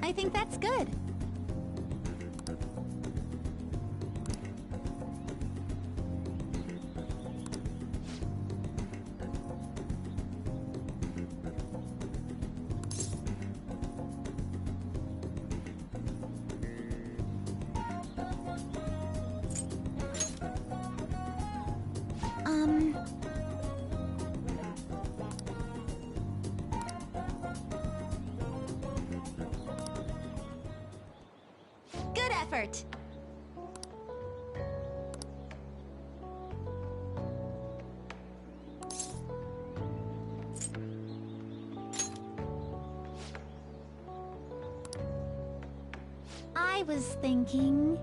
I think that's good. Good effort. I was thinking...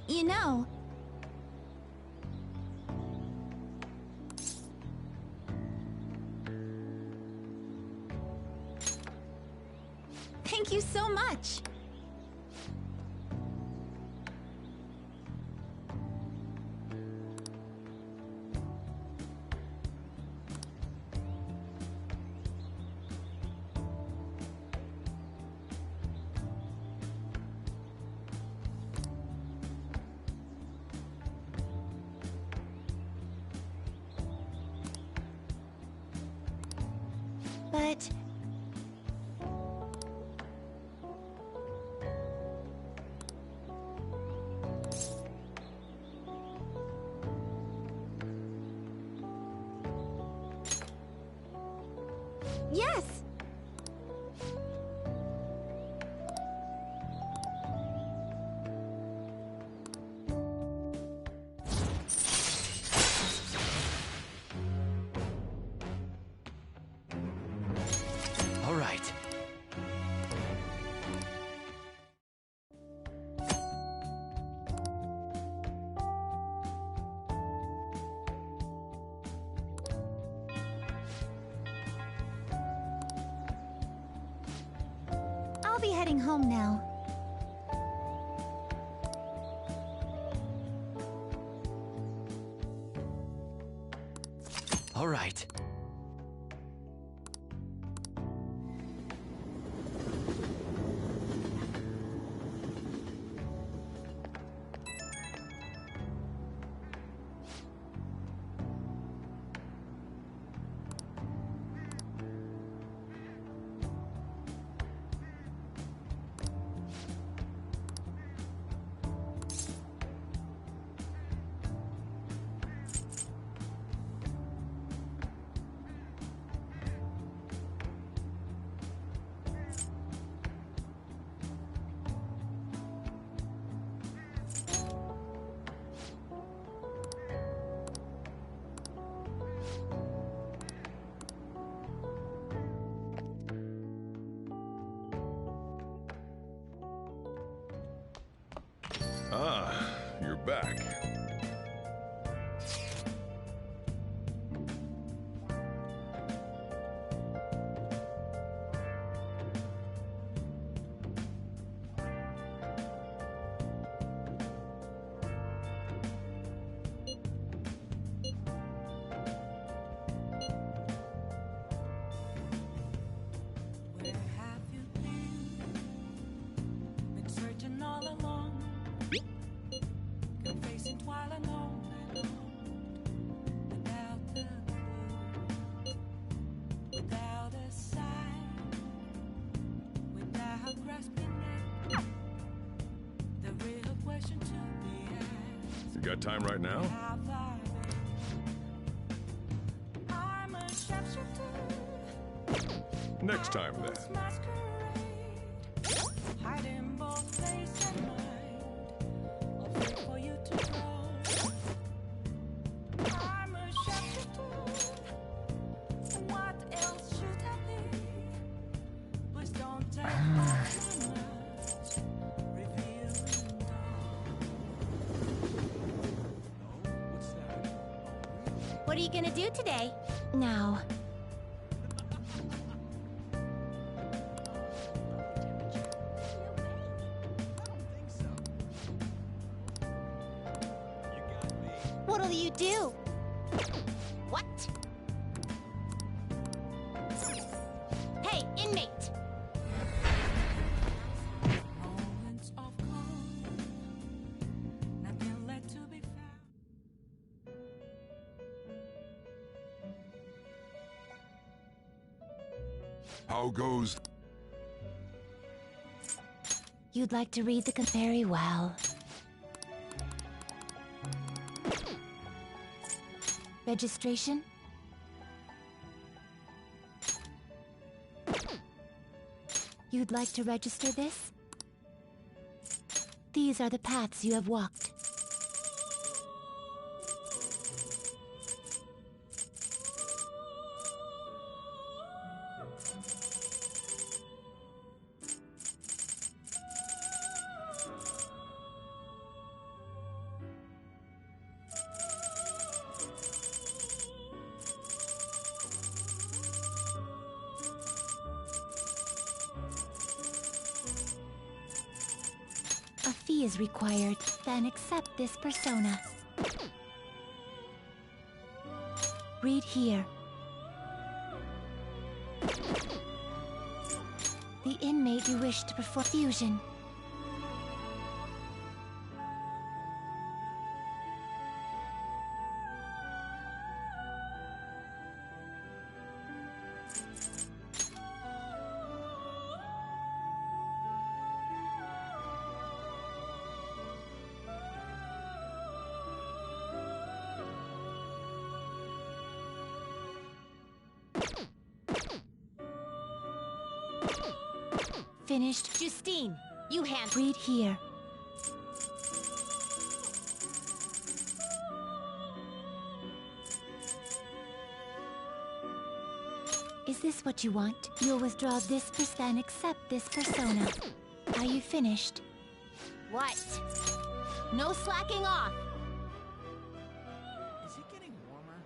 You know... Thank you so much! But... Yes! All right. I'll be heading home now. All right. Ah, you're back. Where have you been? Been searching all along, confessing while alone and alone, without the clue, without a sign, without grasping at the real question to be asked. You got time right now? Have I been? I'm a sharpshooter. Next time, then. Masquerade, hiding both face and mind. I'll wait for you to grow. I'm a sharpshooter. What else should I be? Please don't take off my mask, revealing What are you gonna do today? Now. What'll you do? What? Hey, inmate! Moments of calm, nothing left to be found. How goes? You'd like to read the very well. Registration? You'd like to register this? These are the paths you have walked. A fee is required, then accept this persona. Read here. The inmate you wish to perform fusion. Finished. Justine, you hand. Read here. Is this what you want? You'll withdraw this then accept this persona. Are you finished? What? No slacking off! Is it getting warmer?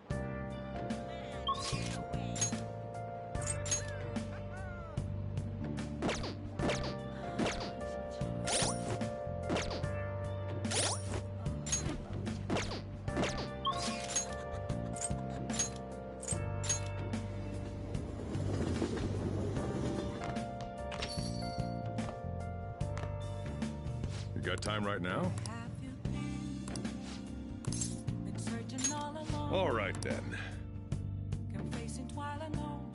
You got time right now? Have you been searching all along? All right then. Confessing while alone.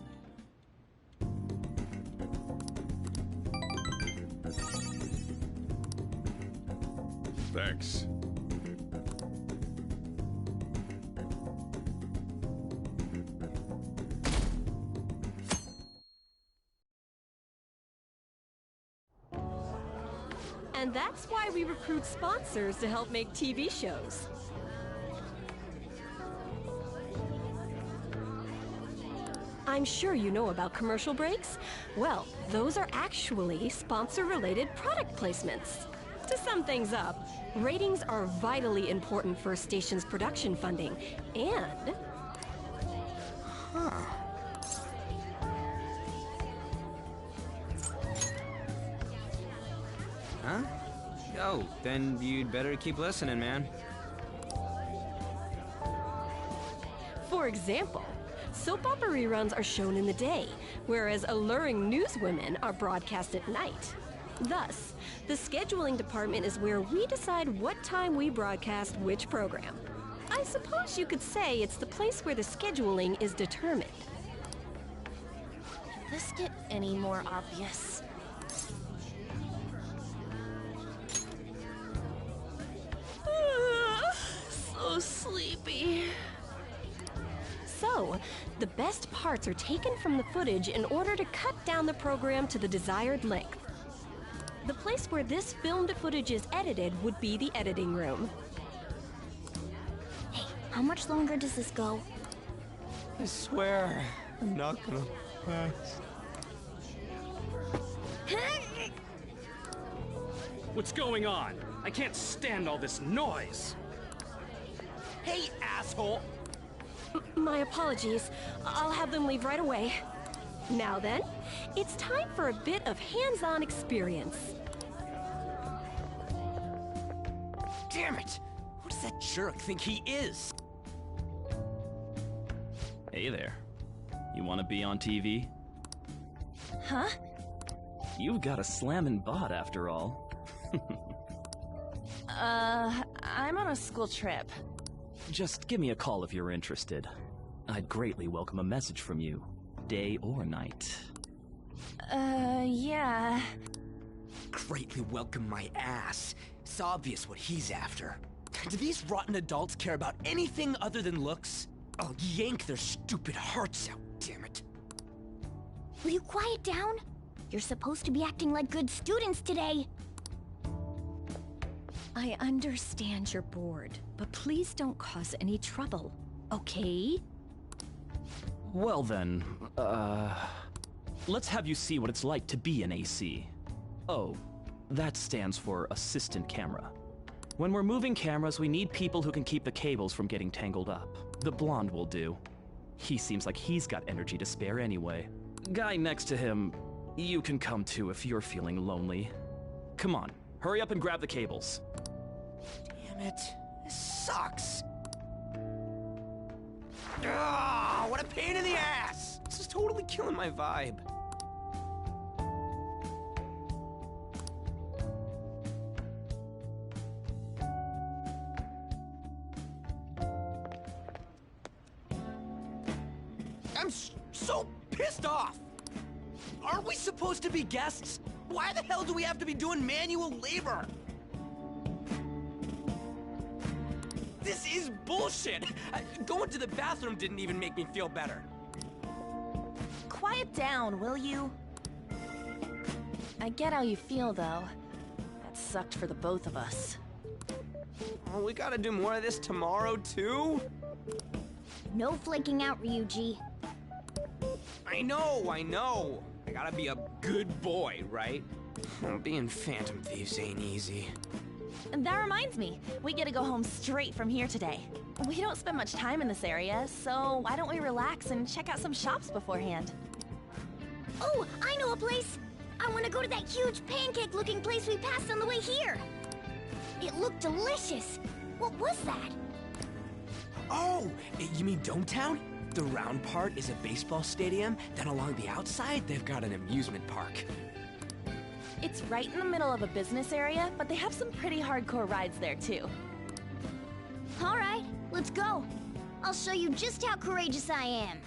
Thanks. And that's why we recruit sponsors to help make TV shows. I'm sure you know about commercial breaks. Well, those are actually sponsor-related product placements. To sum things up, ratings are vitally important for a station's production funding, and... Huh? Oh, then you'd better keep listening, man. For example, soap opera reruns are shown in the day, whereas alluring newswomen are broadcast at night. Thus, the scheduling department is where we decide what time we broadcast which program. I suppose you could say it's the place where the scheduling is determined. Could this get any more obvious? So sleepy. So, the best parts are taken from the footage in order to cut down the program to the desired length. The place where this filmed footage is edited would be the editing room. Hey, how much longer does this go? I swear, I'm not gonna pass. What's going on? I can't stand all this noise. Hey, asshole! My apologies. I'll have them leave right away. Now then, it's time for a bit of hands-on experience. Damn it! Who does that jerk think he is? Hey there. You want to be on TV? Huh? You've got a slammin' bod after all. I'm on a school trip. Just give me a call if you're interested. I'd greatly welcome a message from you, day or night. Yeah. Greatly welcome my ass. It's obvious what he's after. Do these rotten adults care about anything other than looks? I'll yank their stupid hearts out, damn it. Will you quiet down? You're supposed to be acting like good students today. I understand you're bored, but please don't cause any trouble, okay? Well then, let's have you see what it's like to be an AC. Oh, that stands for assistant camera. When we're moving cameras, we need people who can keep the cables from getting tangled up. The blonde will do. He seems like he's got energy to spare anyway. Guy next to him, you can come too if you're feeling lonely. Come on, hurry up and grab the cables. Damn it. This sucks. Ugh, what a pain in the ass! This is totally killing my vibe. I'm so pissed off! Aren't we supposed to be guests? Why the hell do we have to be doing manual labor? This is bullshit! Going to the bathroom didn't even make me feel better. Quiet down, will you? I get how you feel, though. That sucked for the both of us. Oh, we gotta do more of this tomorrow, too? No flaking out, Ryuji. I know! I gotta be a good boy, right? Being Phantom Thieves ain't easy. And that reminds me, we get to go home straight from here today. We don't spend much time in this area, so why don't we relax and check out some shops beforehand? Oh, I know a place! I want to go to that huge pancake-looking place we passed on the way here! It looked delicious! What was that? Oh, you mean Dometown? The round part is a baseball stadium, then along the outside, they've got an amusement park. It's right in the middle of a business area, but they have some pretty hardcore rides there too. Alright, let's go. I'll show you just how courageous I am.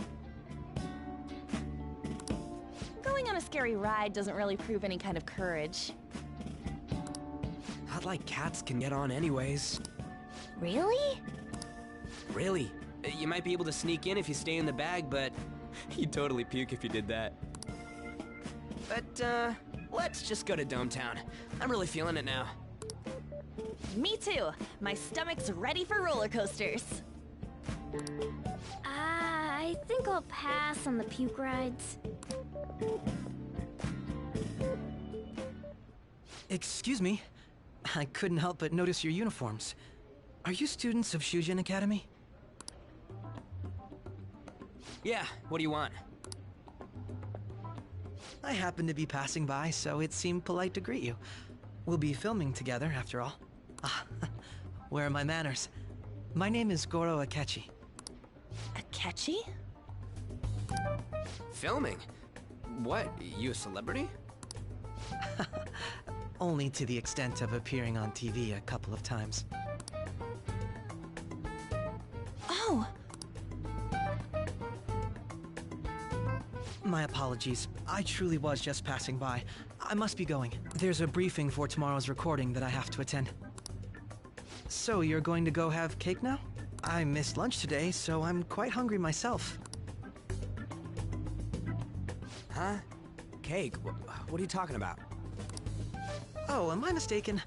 Going on a scary ride doesn't really prove any kind of courage. Not like cats can get on anyways. Really? Really? You might be able to sneak in if you stay in the bag, but you'd totally puke if you did that. But, let's just go to Dometown. I'm really feeling it now. Me too. My stomach's ready for roller coasters. I think I'll pass on the puke rides. Excuse me. I couldn't help but notice your uniforms. Are you students of Shujin Academy? Yeah, what do you want? I happened to be passing by, so it seemed polite to greet you. We'll be filming together, after all. Ah, where are my manners? My name is Goro Akechi. Akechi? Filming? What, you a celebrity? Only to the extent of appearing on TV a couple of times. Oh! My apologies. I truly was just passing by. I must be going. There's a briefing for tomorrow's recording that I have to attend. So, you're going to go have cake now? I missed lunch today, so I'm quite hungry myself. Huh? Cake? What are you talking about? Oh, am I mistaken?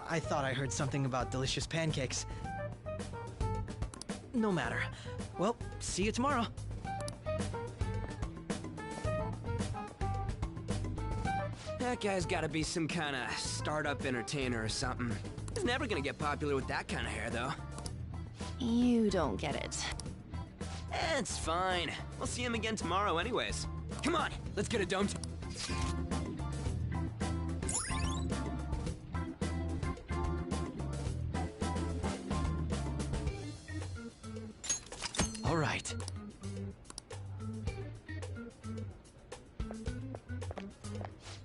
I thought I heard something about delicious pancakes. No matter. Well, see you tomorrow. That guy's gotta be some kind of startup entertainer or something. He's never gonna get popular with that kind of hair, though. You don't get it. It's fine. We'll see him again tomorrow anyways. Come on, let's get a dome. All right.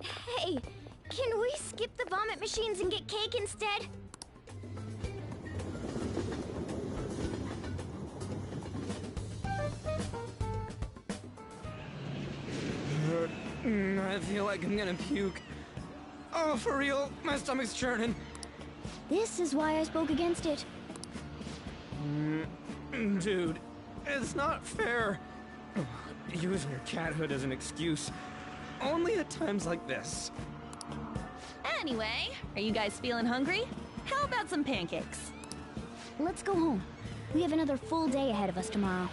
Hey, can we skip the vomit machines and get cake instead? I feel like I'm gonna puke. Oh, for real, my stomach's churning. This is why I spoke against it. Dude, it's not fair. Using your cathood as an excuse. Only at times like this. Anyway, are you guys feeling hungry? How about some pancakes? Let's go home. We have another full day ahead of us tomorrow.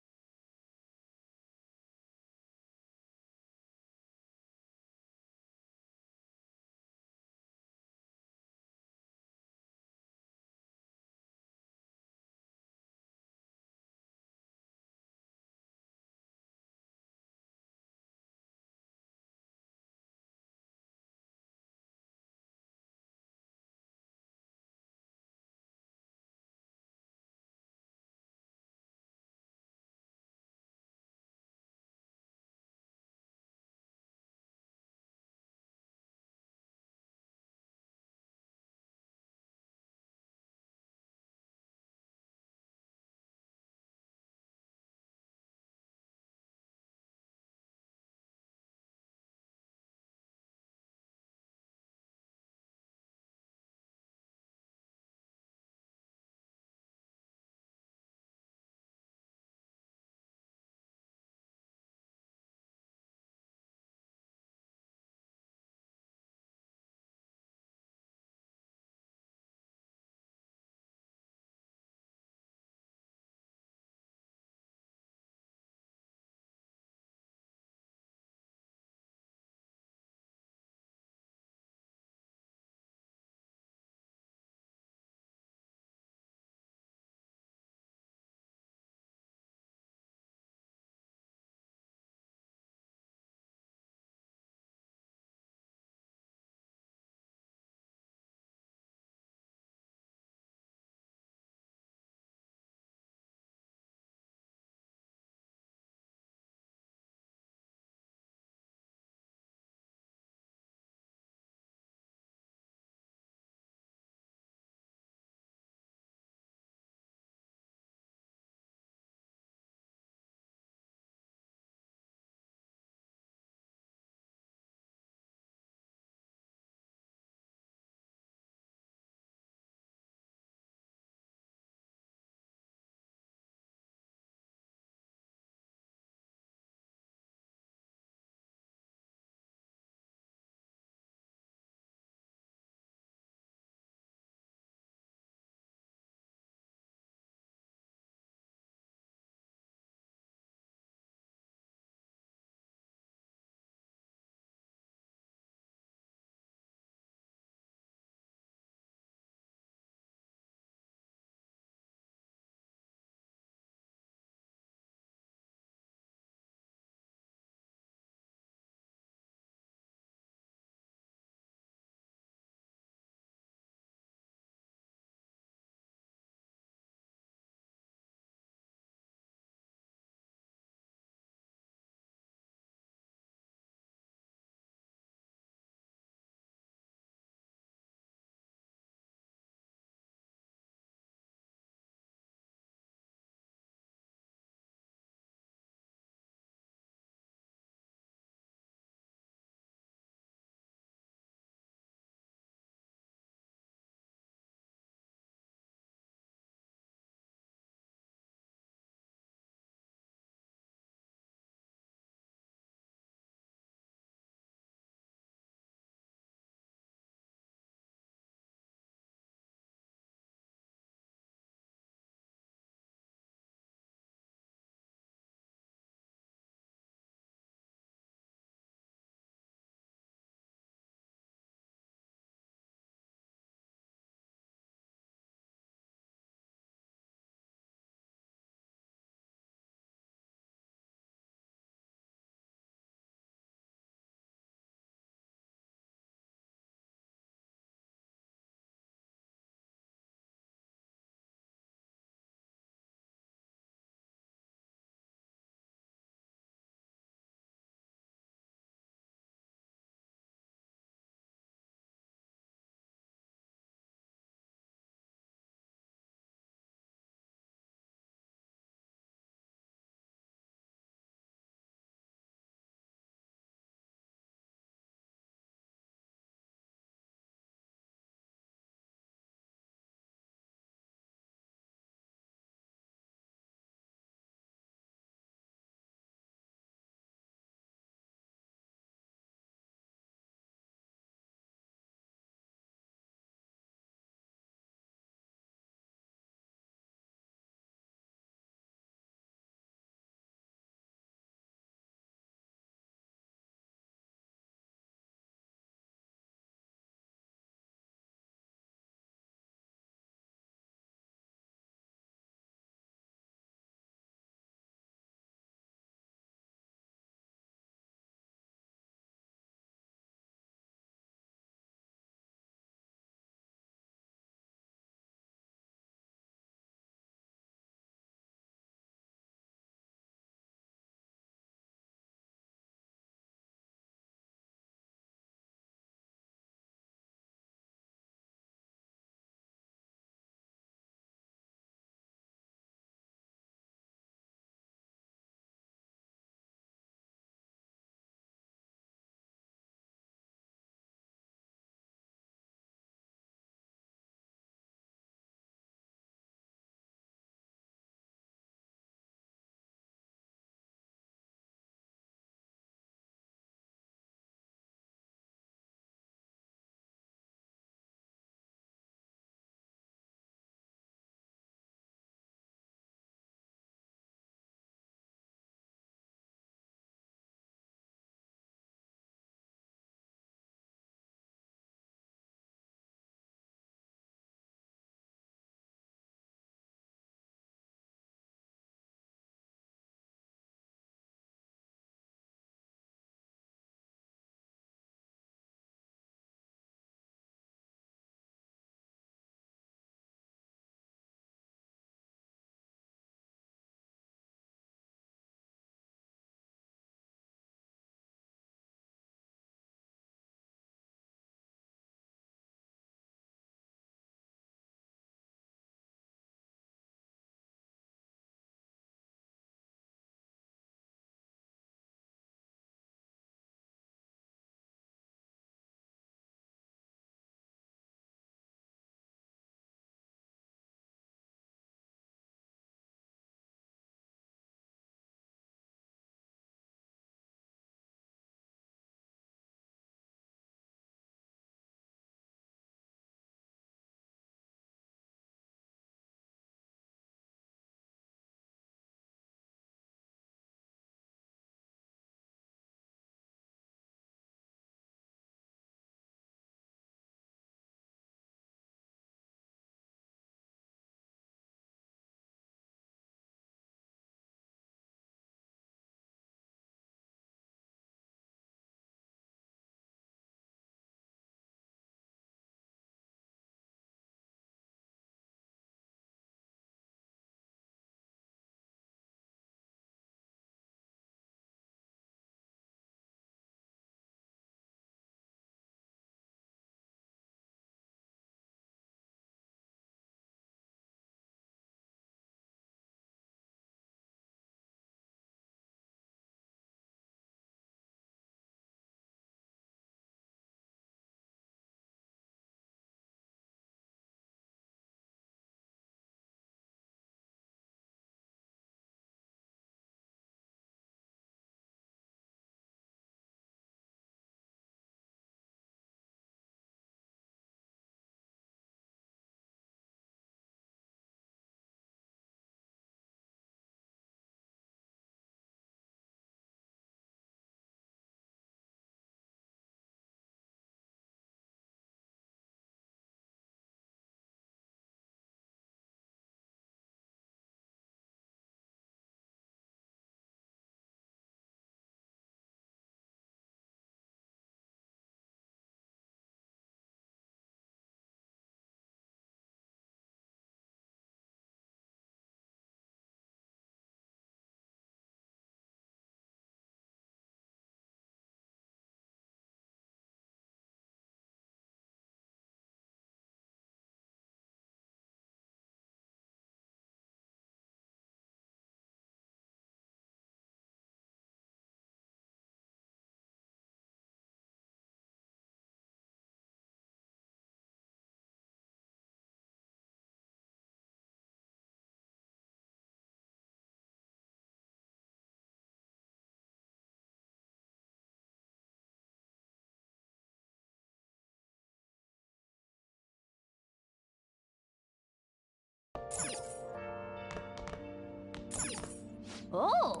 Oh!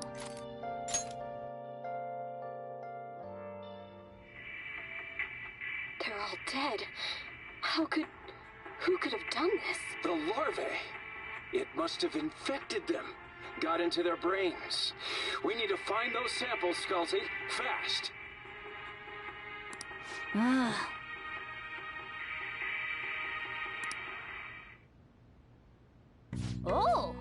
They're all dead. Who could have done this? The larvae. It must have infected them. Got into their brains. We need to find those samples, Skullsy. Fast. Ah. Oh!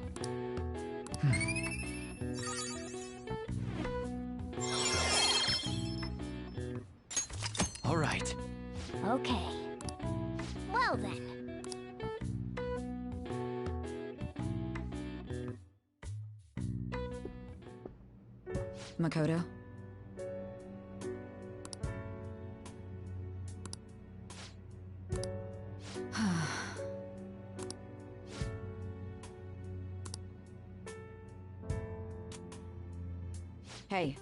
All right. Okay. Well then. Makoto? Hey.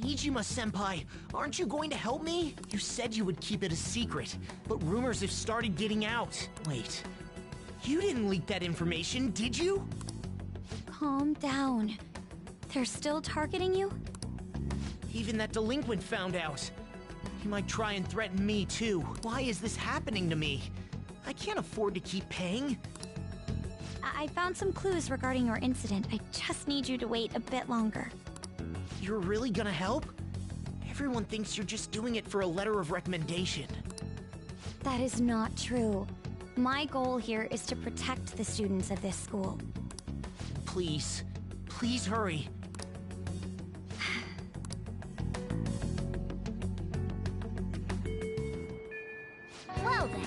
Nijima-senpai, aren't you going to help me? You said you would keep it a secret, but rumors have started getting out. Wait, you didn't leak that information, did you? Calm down. They're still targeting you? Even that delinquent found out. He might try and threaten me too. Why is this happening to me? I can't afford to keep paying. I found some clues regarding your incident. I just need you to wait a bit longer. You're really gonna help? Everyone thinks you're just doing it for a letter of recommendation. That is not true. My goal here is to protect the students of this school. Please, please hurry. Well then.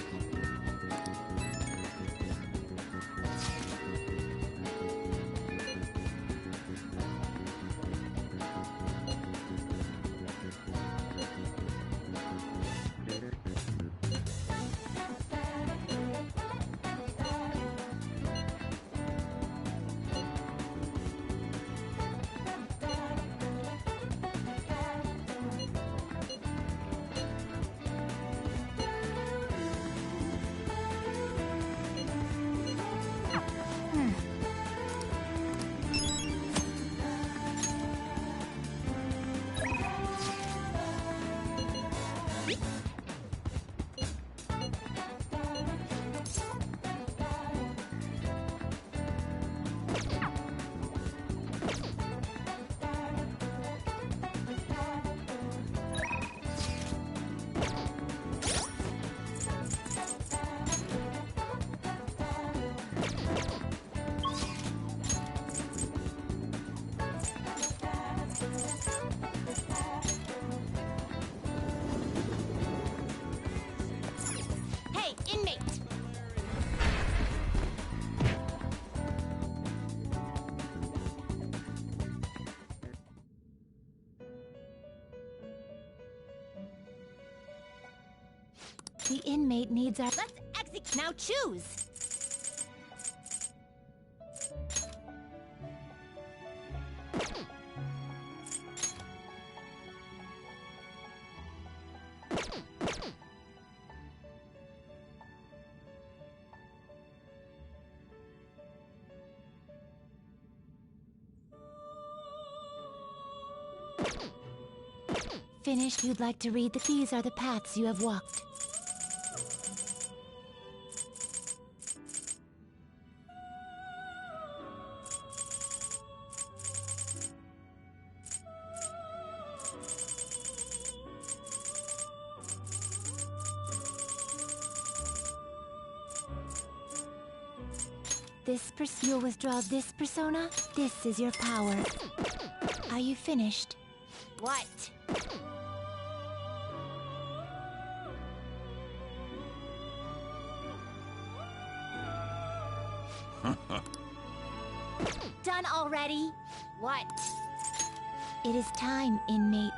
Inmate! The inmate needs our— Let's execute! Now choose! finished, you'd like to read that these are the paths you have walked. You'll withdraw this persona. This is your power. Are you finished? What? Done already? What? It is time, inmate.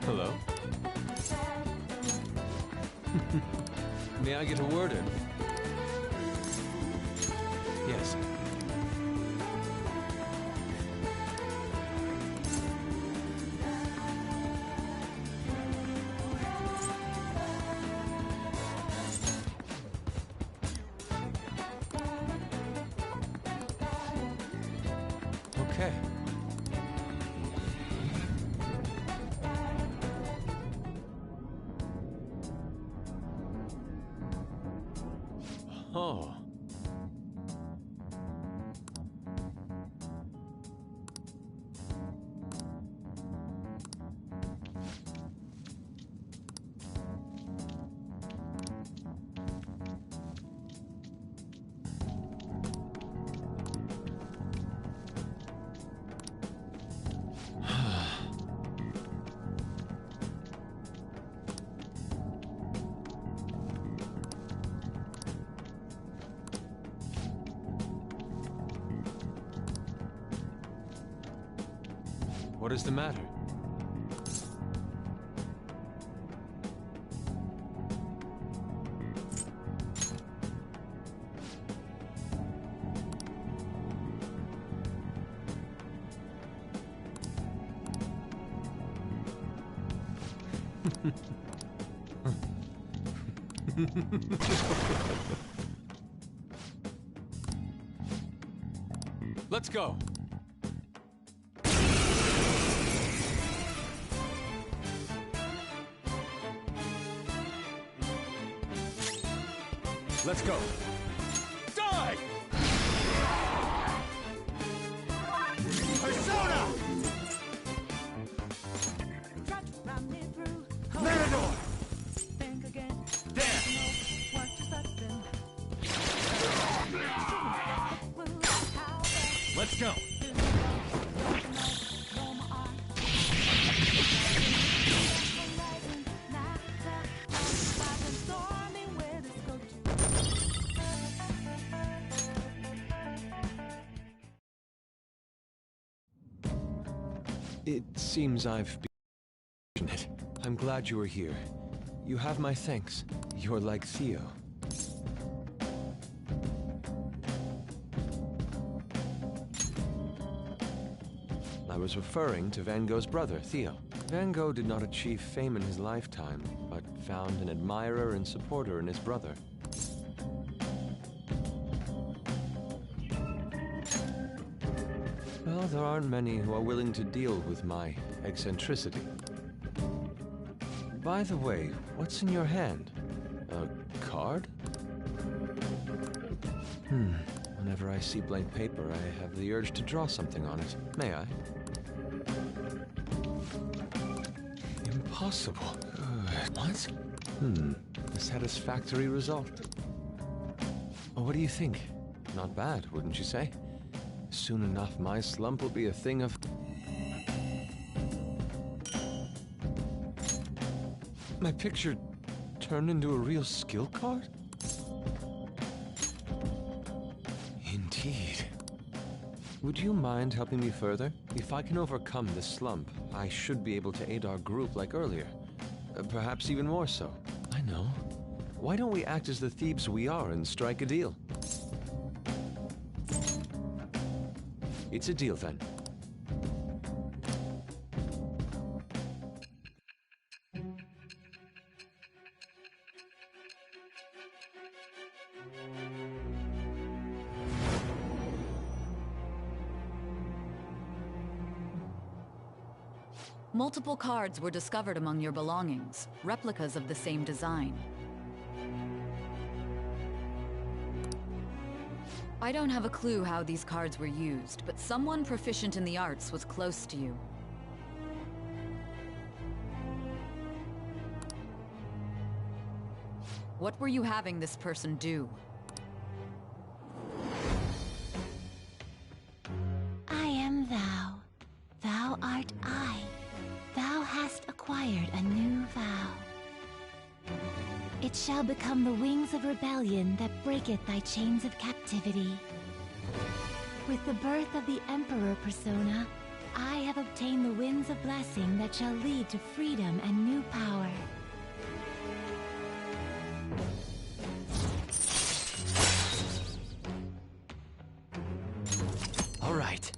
Hello? May I get a word in? Yes. Okay. Oh. What is the matter? Let's go. Let's go. Die! Persona! Matador! There! Let's go. It seems I've been fortunate. I'm glad you were here. You have my thanks. You're like Theo. I was referring to Van Gogh's brother, Theo. Van Gogh did not achieve fame in his lifetime, but found an admirer and supporter in his brother. Well, there aren't many who are willing to deal with my eccentricity. By the way, what's in your hand? A card? Whenever I see blank paper, I have the urge to draw something on it. May I? Impossible. What? A satisfactory result. Oh, what do you think? Not bad, wouldn't you say? Soon enough, my slump will be a thing of... My picture turned into a real skill card? Indeed. Would you mind helping me further? If I can overcome this slump, I should be able to aid our group like earlier. Perhaps even more so. I know. Why don't we act as the thieves we are and strike a deal? It's a deal then. Multiple cards were discovered among your belongings, replicas of the same design. I don't have a clue how these cards were used, but someone proficient in the arts was close to you. What were you having this person do? I am thou. Thou art I. Thou hast acquired a new vow. It shall become the wings of rebellion that breaketh thy chains of captivity. With the birth of the Emperor persona, I have obtained the winds of blessing that shall lead to freedom and new power. All right.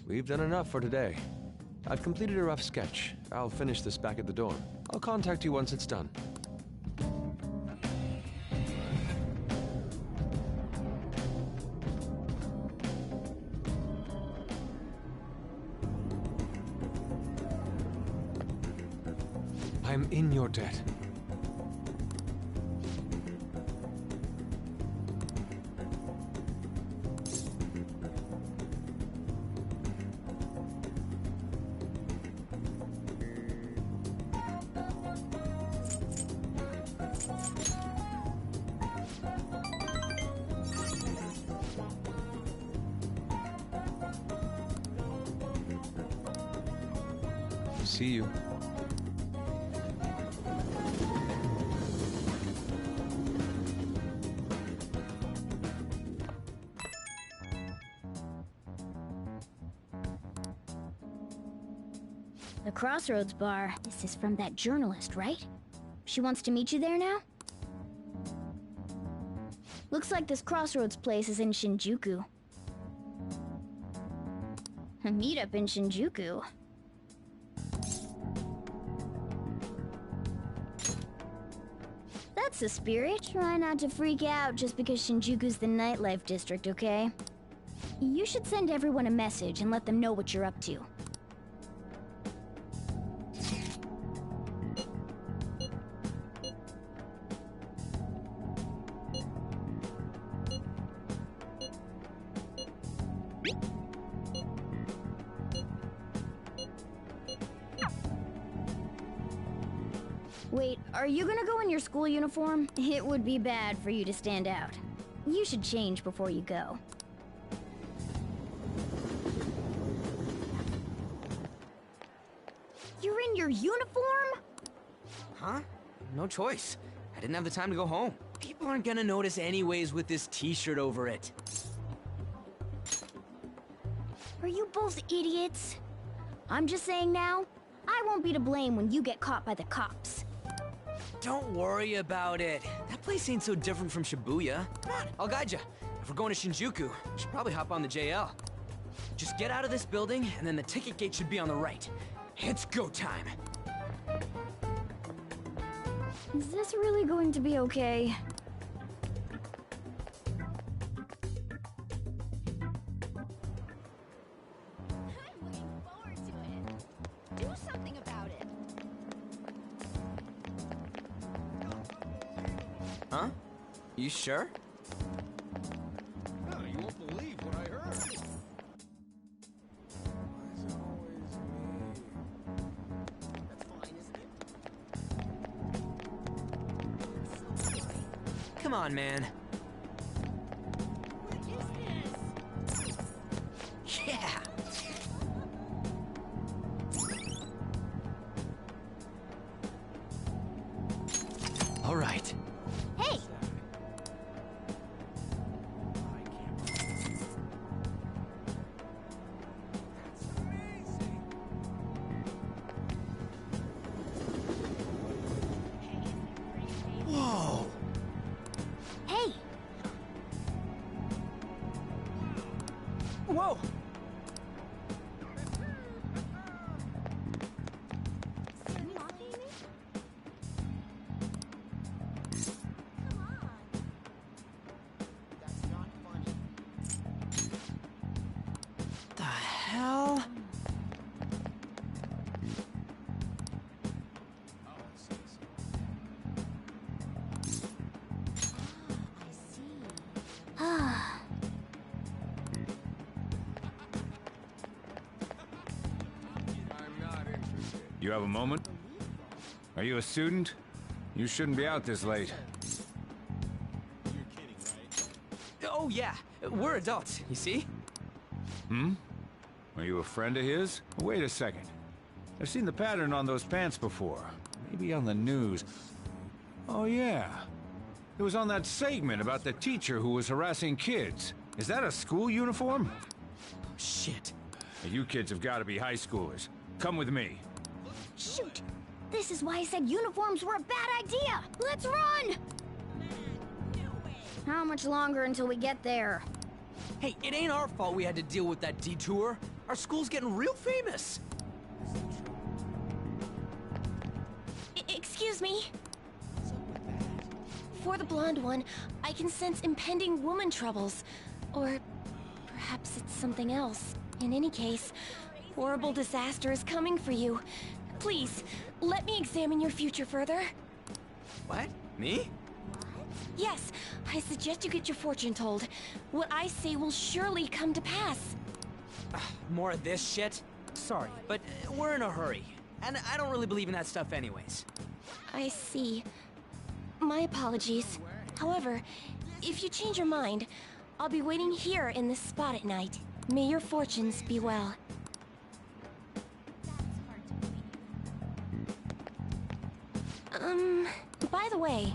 We've done enough for today. I've completed a rough sketch. I'll finish this back at the dorm. I'll contact you once it's done. I'm in your debt. See you. The Crossroads Bar. This is from that journalist, right? She wants to meet you there now? Looks like this Crossroads place is in Shinjuku. A meetup in Shinjuku. That's the spirit. Try not to freak out just because Shinjuku's the nightlife district, okay? You should send everyone a message and let them know what you're up to. Wait, are you gonna go in your school uniform? It would be bad for you to stand out. You should change before you go. You're in your uniform? Huh? No choice. I didn't have the time to go home. People aren't gonna notice anyways with this t-shirt over it. Are you both idiots? I'm just saying now, I won't be to blame when you get caught by the cops. Don't worry about it. That place ain't so different from Shibuya. Come on, I'll guide you. If we're going to Shinjuku, we should probably hop on the JL. Just get out of this building, and then the ticket gate should be on the right. It's go time. Is this really going to be okay? I'm looking forward to it. Do something about it. Huh? You sure? No, you won't believe what I heard. Come on, man. What is this? Yeah! All right. Hey! Whoa! Hey! Whoa! The hell? Ah. You have a moment? Are you a student? You shouldn't be out this late. Oh yeah, we're adults, you see? Hmm? Are you a friend of his? Wait a second. I've seen the pattern on those pants before. Maybe on the news. Oh yeah. It was on that segment about the teacher who was harassing kids. Is that a school uniform? Shit. You kids have got to be high schoolers. Come with me. Shoot! This is why I said uniforms were a bad idea! Let's run! How much longer until we get there? Hey, it ain't our fault we had to deal with that detour. Our school's getting real famous. Excuse me? For the blonde one, I can sense impending woman troubles. Or perhaps it's something else. In any case, horrible disaster is coming for you. Please, let me examine your future further. What? Me? Yes, I suggest you get your fortune told. What I say will surely come to pass. More of this shit? Sorry, but we're in a hurry. And I don't really believe in that stuff anyways. I see. My apologies. However, if you change your mind, I'll be waiting here in this spot at night. May your fortunes be well. By the way...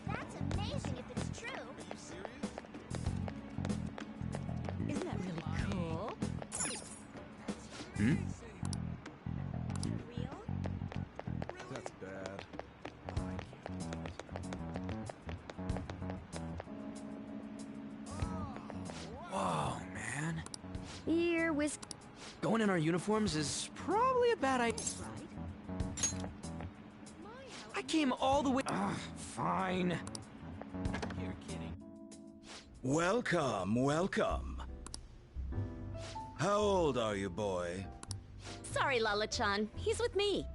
That's amazing if it's true. Isn't that really cool? Hmm? That's bad. Whoa, man. Here, whisk. Going in our uniforms is probably a bad idea. I came all the way. Fine. You're kidding. Welcome, welcome. How old are you, boy? Sorry, Lala-chan. He's with me.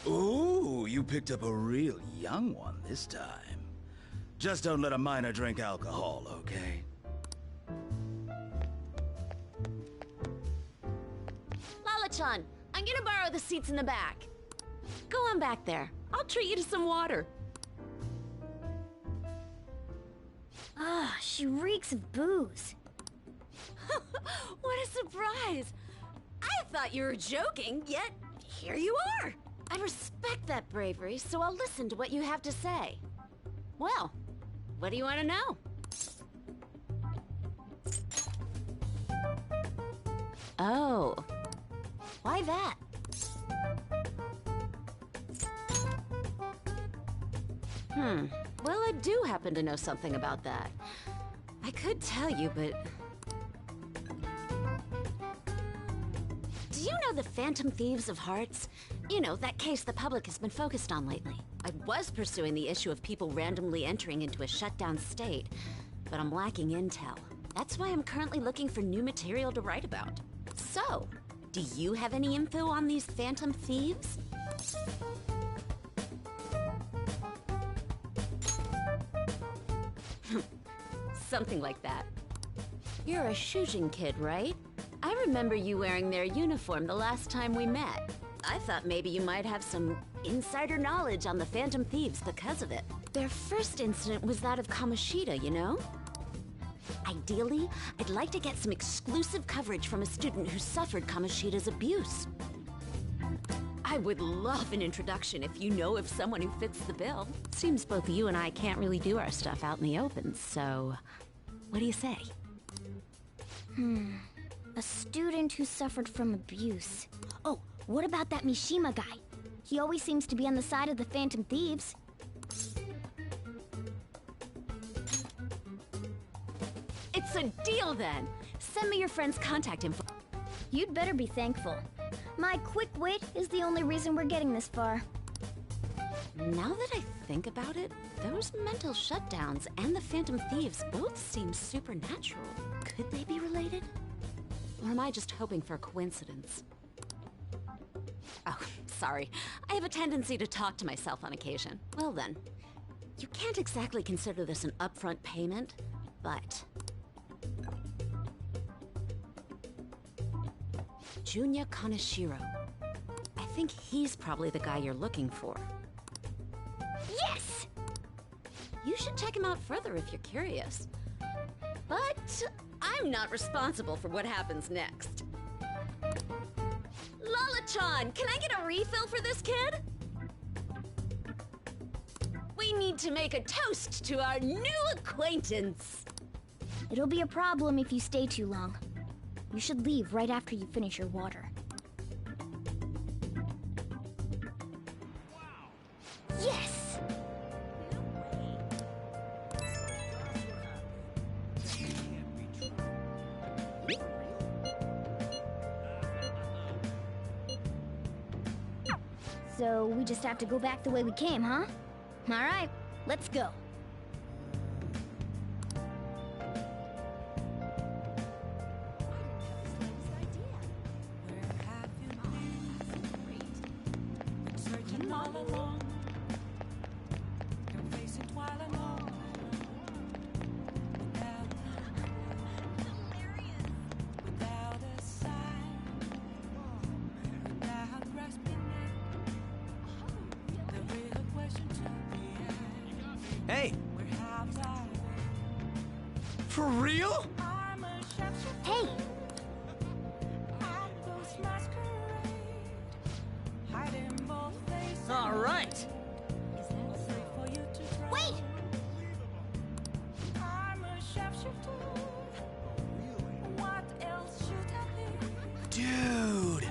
Ooh, you picked up a real young one this time. Just don't let a minor drink alcohol, okay? Lala-chan, I'm gonna borrow the seats in the back. Go on back there. I'll treat you to some water. Ah, she reeks of booze. What a surprise! I thought you were joking, yet here you are! I respect that bravery, so I'll listen to what you have to say. Well, what do you want to know? Oh, why that? Well, I do happen to know something about that. I could tell you, but... Do you know the Phantom Thieves of Hearts? You know, that case the public has been focused on lately. I was pursuing the issue of people randomly entering into a shutdown state, but I'm lacking intel. That's why I'm currently looking for new material to write about. So, do you have any info on these Phantom Thieves? Something like that. You're a Shujin kid, right? I remember you wearing their uniform the last time we met. I thought maybe you might have some insider knowledge on the Phantom Thieves because of it. Their first incident was that of Kamoshida, you know? Ideally, I'd like to get some exclusive coverage from a student who suffered Kamoshida's abuse. I would love an introduction if you know of someone who fits the bill. Seems both you and I can't really do our stuff out in the open, so what do you say? A student who suffered from abuse. Oh, what about that Mishima guy? He always seems to be on the side of the Phantom Thieves. It's a deal then! Send me your friend's contact info. You'd better be thankful. My quick wit is the only reason we're getting this far. Now that I think about it, those mental shutdowns and the Phantom Thieves both seem supernatural. Could they be related? Or am I just hoping for a coincidence? Oh, sorry. I have a tendency to talk to myself on occasion. Well then, you can't exactly consider this an upfront payment, but... Junya Kaneshiro. I think he's probably the guy you're looking for. Yes! You should check him out further if you're curious. But I'm not responsible for what happens next. Lala-chan, can I get a refill for this kid? We need to make a toast to our new acquaintance. It'll be a problem if you stay too long. You should leave right after you finish your water. Yes! So we just have to go back the way we came, huh? All right, let's go. Hey! For real? Hey! All right! Wait! Dude!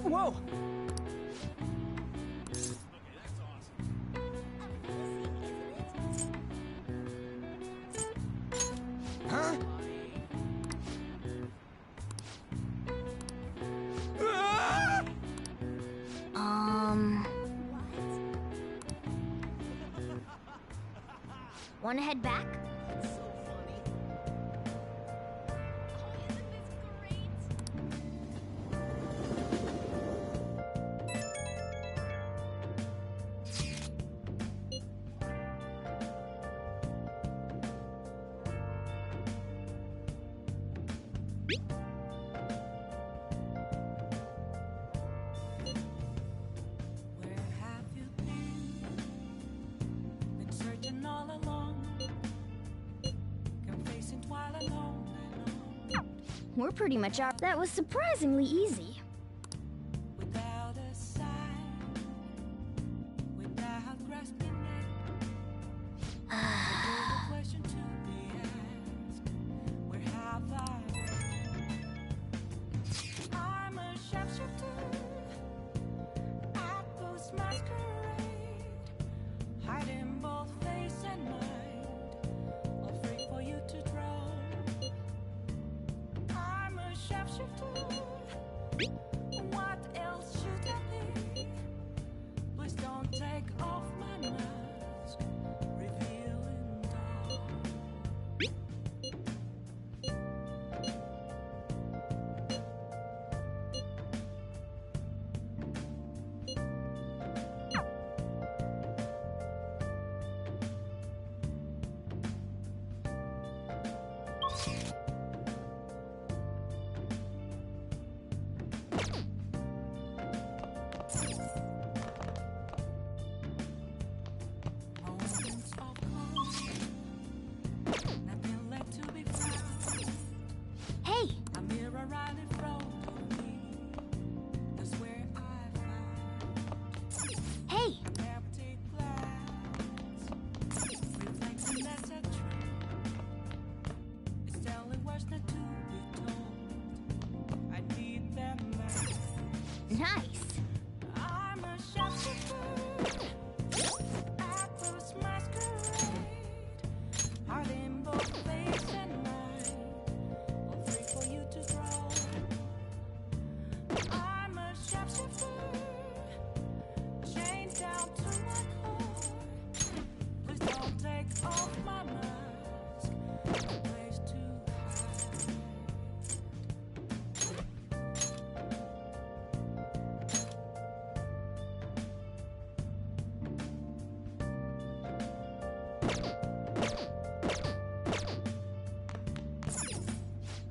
Whoa! Huh? Wanna head back? We're pretty much out. That was surprisingly easy. What else should I be? Please don't take off my mask, revealing dawn.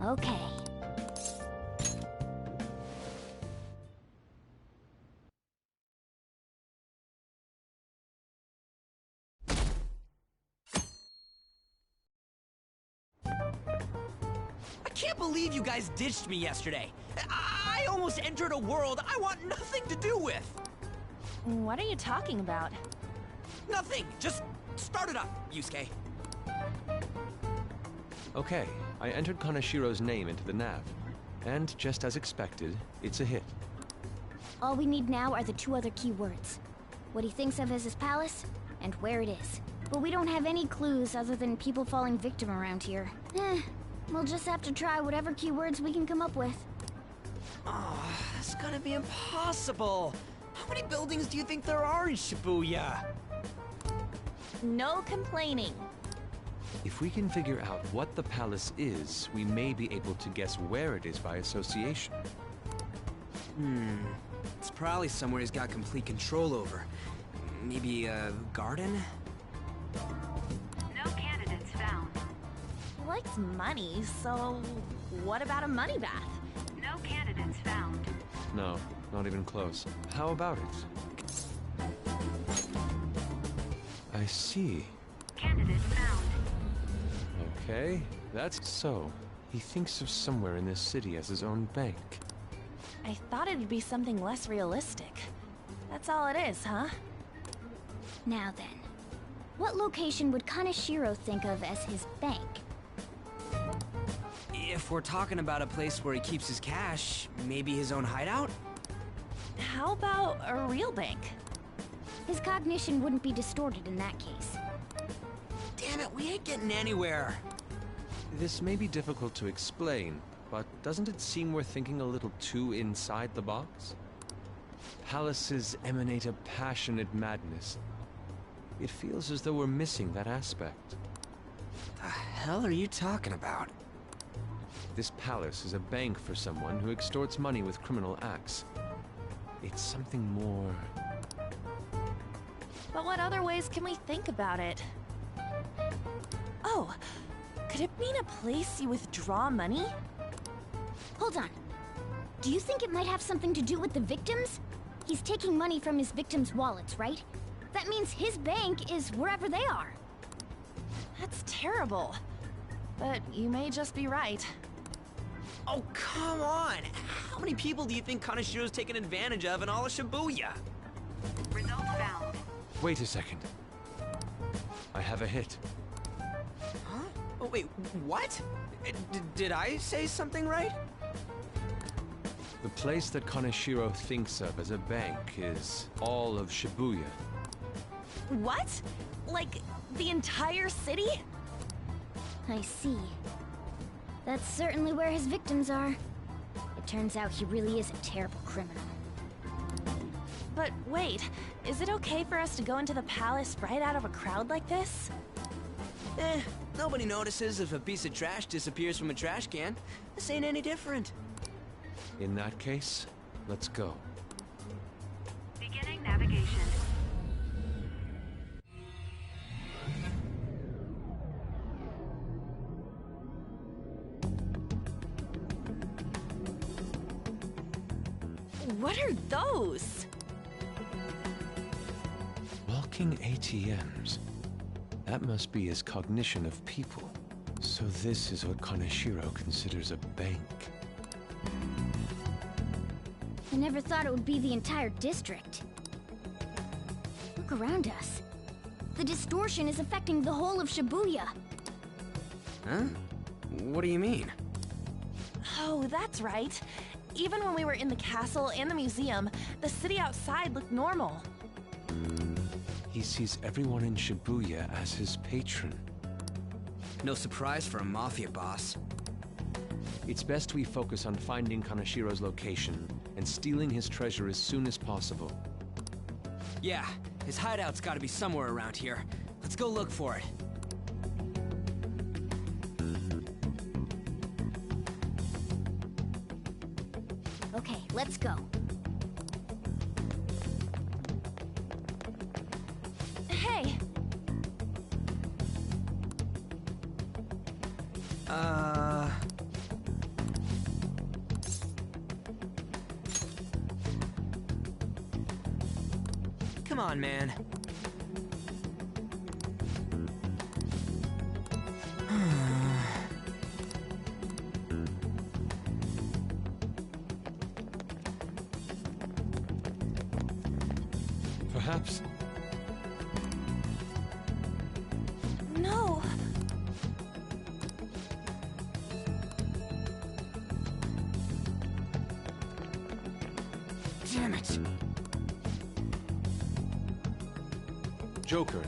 Okay. I can't believe you guys ditched me yesterday. I almost entered a world I want nothing to do with. What are you talking about? Nothing. Just start it up, Yusuke. Okay, I entered Kanashiro's name into the nav. And just as expected, it's a hit. All we need now are the 2 other keywords. What he thinks of as his palace, and where it is. But we don't have any clues other than people falling victim around here. We'll just have to try whatever keywords we can come up with. Oh, that's gonna be impossible. How many buildings do you think there are in Shibuya? No complaining. If we can figure out what the palace is, we may be able to guess where it is by association. It's probably somewhere he's got complete control over. Maybe a garden? No candidates found. He likes money, so what about a money bath? No candidates found. No, not even close. How about it? I see. Candidates found. Okay, that's so. He thinks of somewhere in this city as his own bank. I thought it'd be something less realistic. That's all it is, huh? Now then, what location would Kaneshiro think of as his bank? If we're talking about a place where he keeps his cash, maybe his own hideout? How about a real bank? His cognition wouldn't be distorted in that case. Damn it, we ain't getting anywhere. This may be difficult to explain, but doesn't it seem we're thinking a little too inside the box? Palaces emanate a passionate madness. It feels as though we're missing that aspect. The hell are you talking about? This palace is a bank for someone who extorts money with criminal acts. It's something more... But what other ways can we think about it? Oh, could it mean a place you withdraw money? Hold on. Do you think it might have something to do with the victims? He's taking money from his victims' wallets, right? That means his bank is wherever they are. That's terrible. But you may just be right. Oh, come on! How many people do you think Kaneshiro's taken advantage of in all of Shibuya? Results found. Wait a second. I have a hit. Huh? Oh, wait, what? Did I say something right? The place that Kaneshiro thinks of as a bank is all of Shibuya. What? Like, the entire city? I see. That's certainly where his victims are. It turns out he really is a terrible criminal. But wait, is it okay for us to go into the palace right out of a crowd like this? Nobody notices if a piece of trash disappears from a trash can. This ain't any different. In that case, let's go. Beginning navigation. What are those? Walking ATMs. That must be his cognition of people. So this is what Kaneshiro considers a bank. I never thought it would be the entire district. Look around us. The distortion is affecting the whole of Shibuya. Huh? What do you mean? Oh, that's right. Even when we were in the castle and the museum, the city outside looked normal. He sees everyone in Shibuya as his patron. No surprise for a mafia boss. It's best we focus on finding Kaneshiro's location and stealing his treasure as soon as possible. Yeah, his hideout's gotta be somewhere around here. Let's go look for it. Okay, let's go. Hey! Come on, man. Perhaps. No. Damn it! Joker.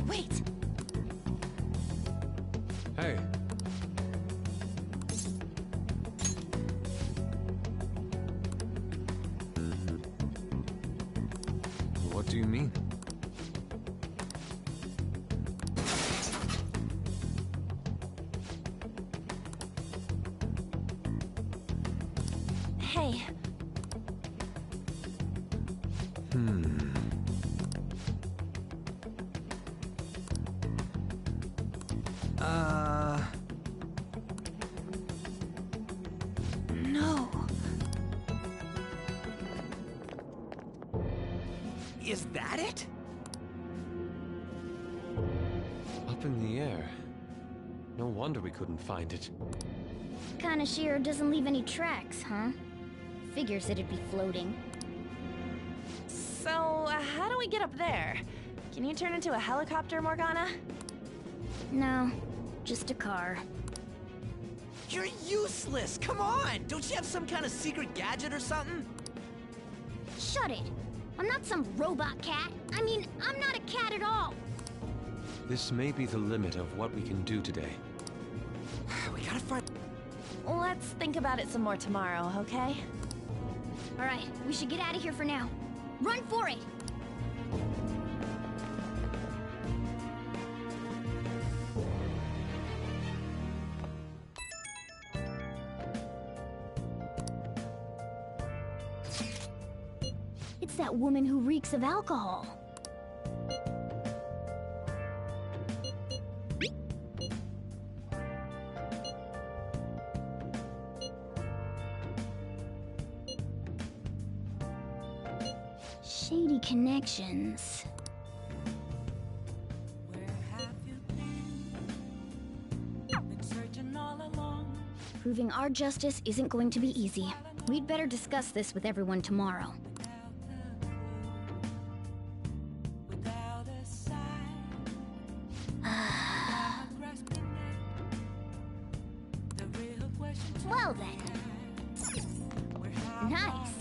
Wait. Hey. What do you mean? Hey. No. Is that it? Up in the air. No wonder we couldn't find it. Kanashiro doesn't leave any tracks, huh? Figures it'd be floating. So, how do we get up there? Can you turn into a helicopter, Morgana? No, just a car. You're useless! Come on! Don't you have some kind of secret gadget or something? Shut it! I'm not some robot cat. I mean, I'm not a cat at all. This may be the limit of what we can do today. We gotta find... Let's think about it some more tomorrow, okay? Alright, we should get out of here for now. Run for it! It's that woman who reeks of alcohol. Shady connections. Proving our justice isn't going to be easy. We'd better discuss this with everyone tomorrow. Well then. Nice.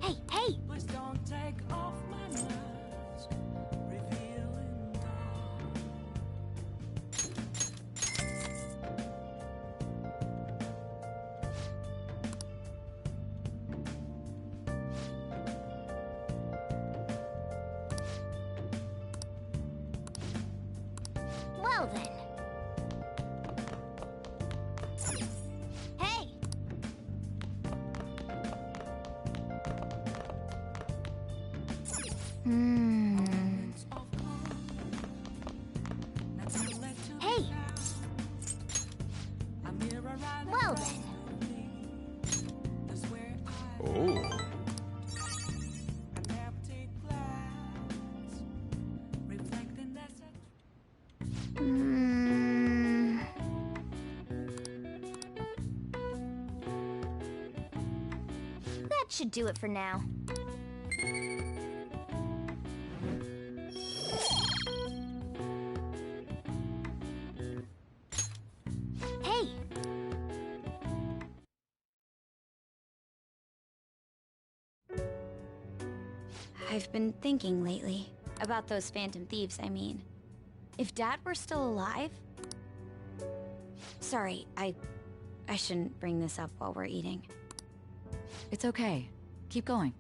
Hey, hey! Please don't take off my mask, revealing well then. Hey! Hey! Well then. Oh. That should do it for now. Hey! I've been thinking lately. About those Phantom Thieves, I mean. If Dad were still alive... Sorry, I I shouldn't bring this up while we're eating. It's okay. Keep going.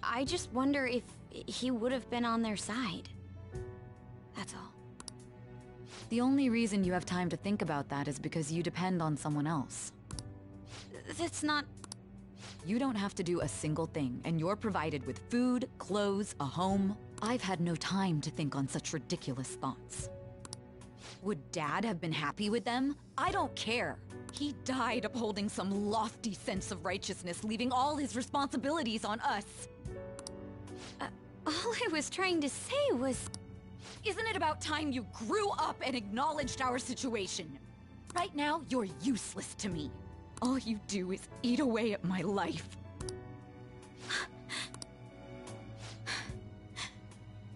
I just wonder if he would have been on their side. That's all. The only reason you have time to think about that is because you depend on someone else. That's not... You don't have to do a single thing, and you're provided with food, clothes, a home. I've had no time to think on such ridiculous thoughts. Would Dad have been happy with them? I don't care. He died upholding some lofty sense of righteousness, leaving all his responsibilities on us. All I was trying to say was... Isn't it about time you grew up and acknowledged our situation? Right now, you're useless to me. All you do is eat away at my life.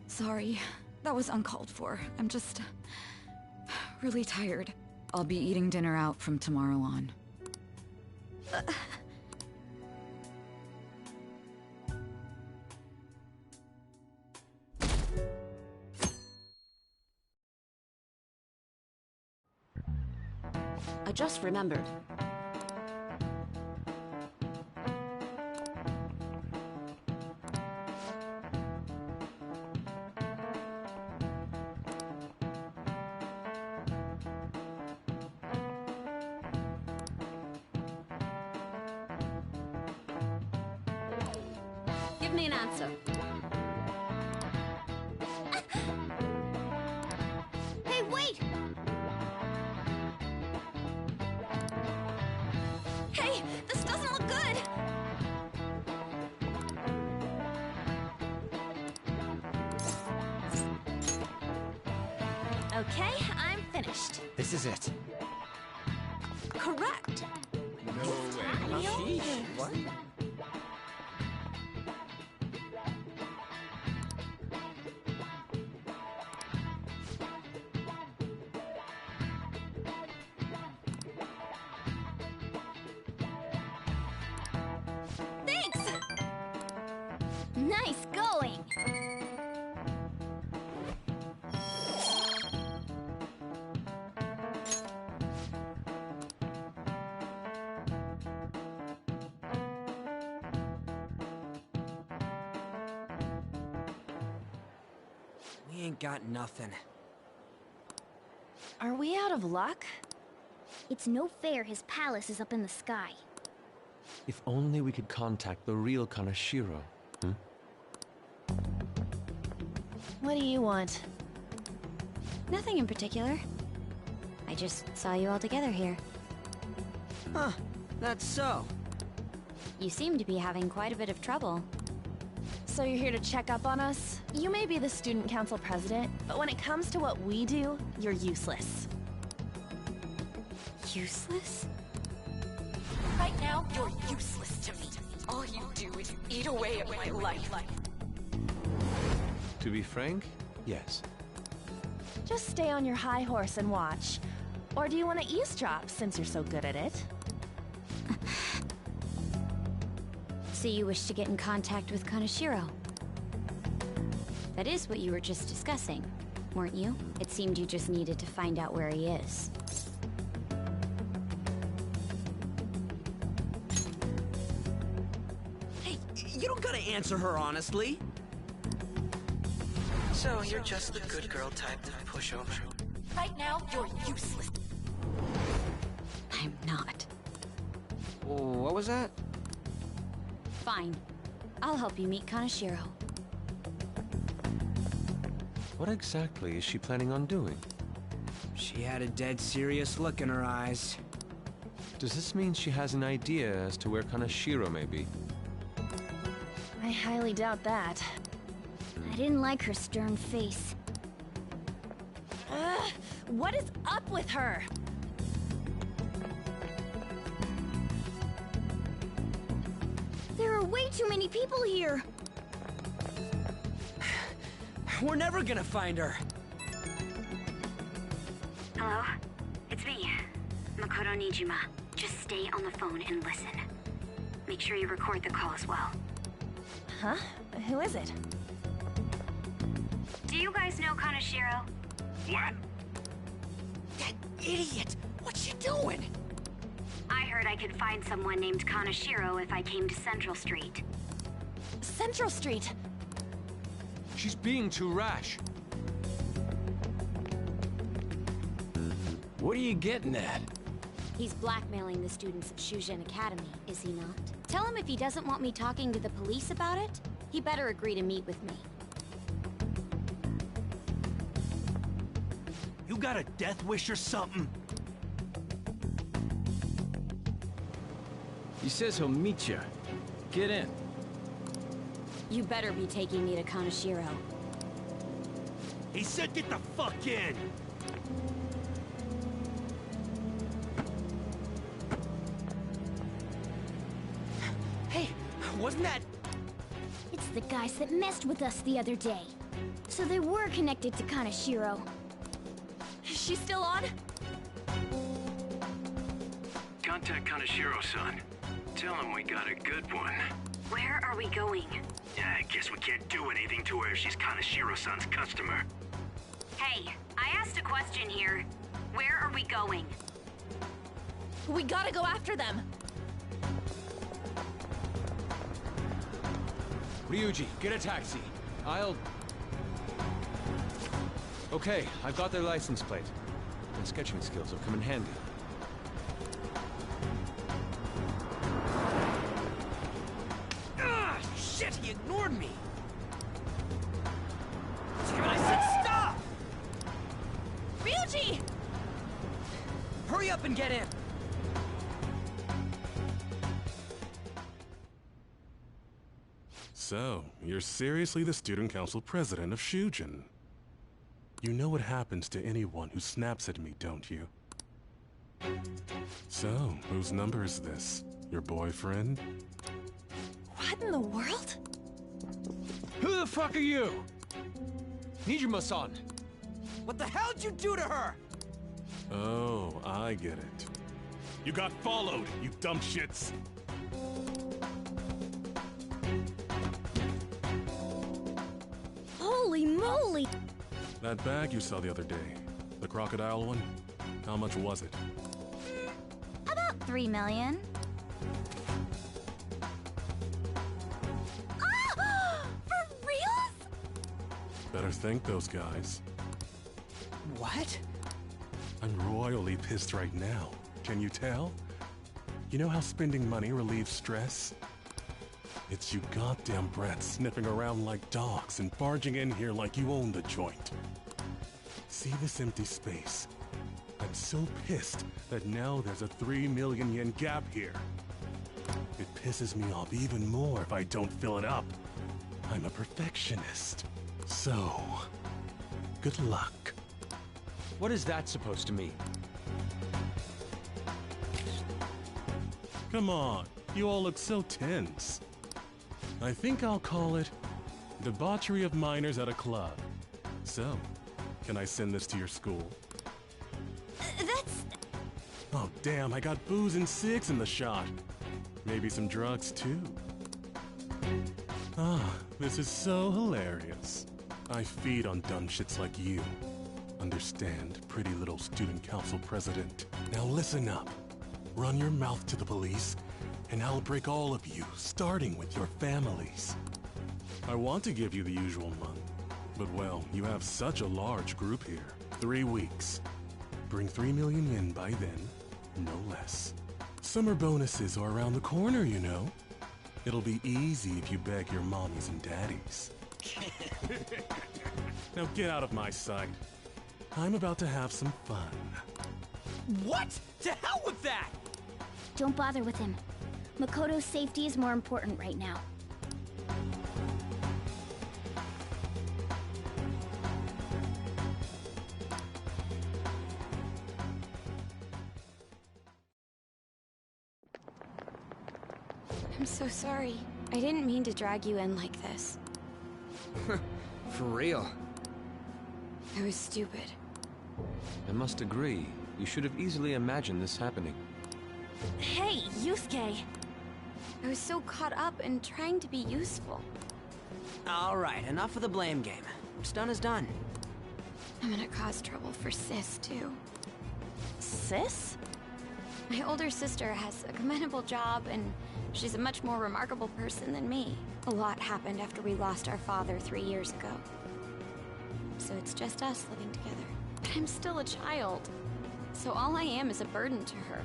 Sorry, that was uncalled for. I'm just... really tired. I'll be eating dinner out from tomorrow on. I just remembered. Give me an answer. Hey, wait! Hey, this doesn't look good! Okay, I'm finished. This is it. Correct. No way. Sheesh. What? Thanks! Nice going! We ain't got nothing. Are we out of luck? It's no fair his palace is up in the sky. If only we could contact the real Kanashiro. What do you want? Nothing in particular. I just saw you all together here. Huh, that's so. You seem to be having quite a bit of trouble. So you're here to check up on us? You may be the student council president, but when it comes to what we do, you're useless. Useless? Right now, you're useless to me. All you do is eat away at my life. To be frank, yes. Just stay on your high horse and watch. Or do you want to eavesdrop, since you're so good at it? So you wish to get in contact with Kanashiro? That is what you were just discussing, weren't you? It seemed you just needed to find out where he is. Hey, you don't gotta answer her honestly. So you're just the good girl type to push over. Right now, you're useless. I'm not. What was that? Fine. I'll help you meet Kanashiro. What exactly is she planning on doing? She had a dead serious look in her eyes. Does this mean she has an idea as to where Kanashiro may be? I highly doubt that. I didn't like her stern face. Ugh, what is up with her? There are way too many people here! We're never gonna find her. Hello? It's me, Makoto Nijima. Just stay on the phone and listen. Make sure you record the call as well. Huh? Who is it? Do you guys know Kanashiro? What? That idiot! What's she doing? heard I could find someone named Kanashiro if I came to Central Street. Central Street! She's being too rash. What are you getting at? He's blackmailing the students of Shujin Academy, is he not? Tell him if he doesn't want me talking to the police about it, he better agree to meet with me. You got a death wish or something? He says he'll meet you. Get in. You better be taking me to Kanashiro. He said get the fuck in! Hey, wasn't that... It's the guys that messed with us the other day. So they were connected to Kanashiro. She's still on? Contact Kanashiro-san. Tell him we got a good one. Where are we going? Yeah, I guess we can't do anything to her if she's Kanashiro-san's customer. Hey, I asked a question here. Where are we going? We gotta go after them! Ryuji, get a taxi. Okay, I've got their license plate. My sketching skills will come in handy. Ah, shit, he ignored me! Damn it, I said stop! Ryuji! Hurry up and get in! So, you're seriously the student council president of Shujin. You know what happens to anyone who snaps at me, don't you? So, whose number is this? Your boyfriend? What in the world? Who the fuck are you? Nijima-san! What the hell did you do to her? Oh, I get it. You got followed, you dumb shits! Holy moly! That bag you saw the other day, the crocodile one, how much was it? About 3 million. Ah! For reals? Better thank those guys. What? I'm royally pissed right now. Can you tell? You know how spending money relieves stress? It's you goddamn brats sniffing around like dogs and barging in here like you own the joint. See this empty space? I'm so pissed that now there's a 3 million yen gap here. It pisses me off even more if I don't fill it up. I'm a perfectionist. So, good luck. What is that supposed to mean? Come on, you all look so tense. I think I'll call it debauchery of minors at a club. So, can I send this to your school? That's... Oh damn, I got booze and cigs in the shot. Maybe some drugs too. Ah, this is so hilarious. I feed on dumb shits like you. Understand, pretty little student council president. Now listen up. Run your mouth to the police, and I'll break all of you, starting with your families. I want to give you the usual month, but well, you have such a large group here. 3 weeks. Bring 3 million yen by then, no less. Summer bonuses are around the corner, you know. It'll be easy if you beg your mommies and daddies. Now get out of my sight. I'm about to have some fun. What? To hell with that! Don't bother with him. Makoto's safety is more important right now. I'm so sorry. I didn't mean to drag you in like this. For real. I was stupid. I must agree. You should have easily imagined this happening. Hey, Yusuke! I was so caught up in trying to be useful. Alright, enough of the blame game. What's done is done. I'm gonna cause trouble for Sis, too. Sis? My older sister has a commendable job, and she's a much more remarkable person than me. A lot happened after we lost our father 3 years ago. So it's just us living together. But I'm still a child. So all I am is a burden to her.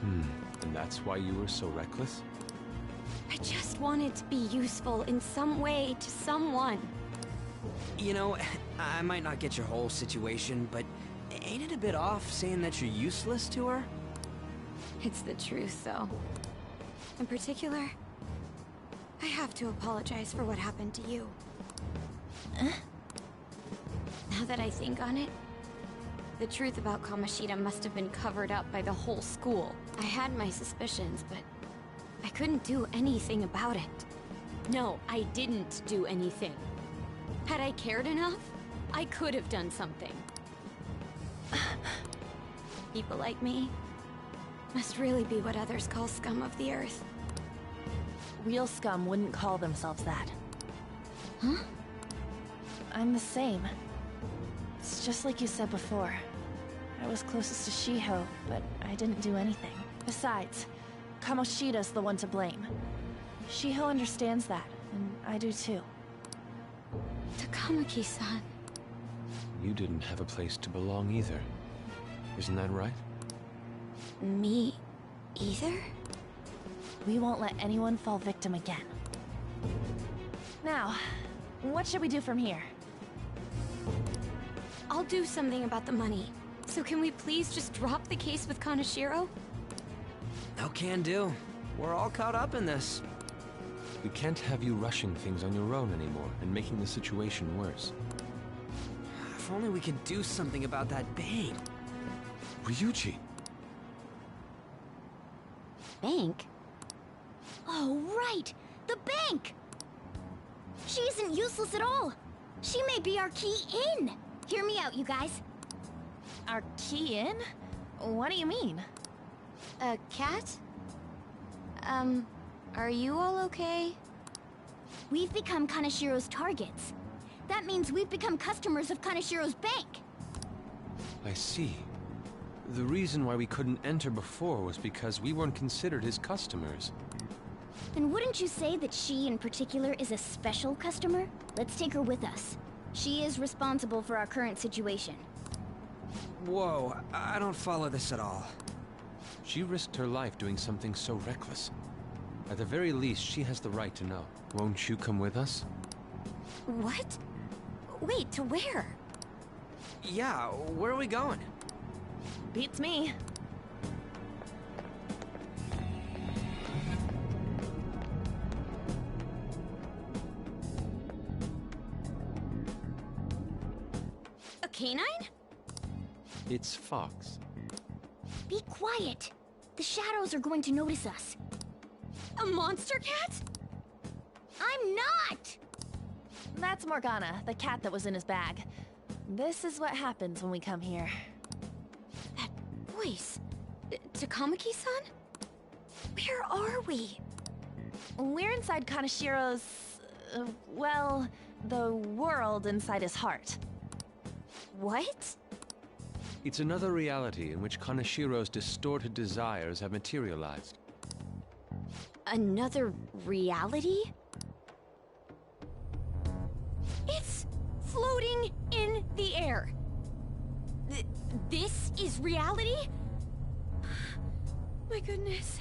And that's why you were so reckless? I just wanted to be useful in some way to someone. You know, I might not get your whole situation, but ain't it a bit off saying that you're useless to her? It's the truth, though. In particular, I have to apologize for what happened to you. Now that I think on it, the truth about Kamoshida must have been covered up by the whole school. I had my suspicions, but I couldn't do anything about it. No, I didn't do anything. Had I cared enough, I could have done something. People like me must really be what others call scum of the earth. Real scum wouldn't call themselves that. Huh? I'm the same. It's just like you said before. I was closest to Shiho, but I didn't do anything. Besides, Kamoshida's the one to blame. Shiho understands that, and I do too. Takamaki-san. You didn't have a place to belong either. Isn't that right? Me either? We won't let anyone fall victim again. Now, what should we do from here? I'll do something about the money. So can we please just drop the case with Kaneshiro? No can do. We're all caught up in this. We can't have you rushing things on your own anymore and making the situation worse. If only we could do something about that bank. Ryuji! Bank? Oh, right! The bank! She isn't useless at all! She may be our key in! Hear me out, you guys. Our key in? What do you mean? Cat? Are you all okay? We've become Kaneshiro's targets. That means we've become customers of Kaneshiro's bank. I see. The reason why we couldn't enter before was because we weren't considered his customers. Then wouldn't you say that she in particular is a special customer? Let's take her with us. She is responsible for our current situation. Whoa, I don't follow this at all. She risked her life doing something so reckless. At the very least, she has the right to know. Won't you come with us? What? Wait, to where? Yeah, where are we going? Beats me. A canine? It's Fox. Be quiet. The shadows are going to notice us. A monster cat? I'm not! That's Morgana, the cat that was in his bag. This is what happens when we come here. That voice. Takamaki-san? Where are we? We're inside Kaneshiro's... well, the world inside his heart. What? It's another reality in which Kaneshiro's distorted desires have materialized. Another reality? It's floating in the air. This is reality? My goodness.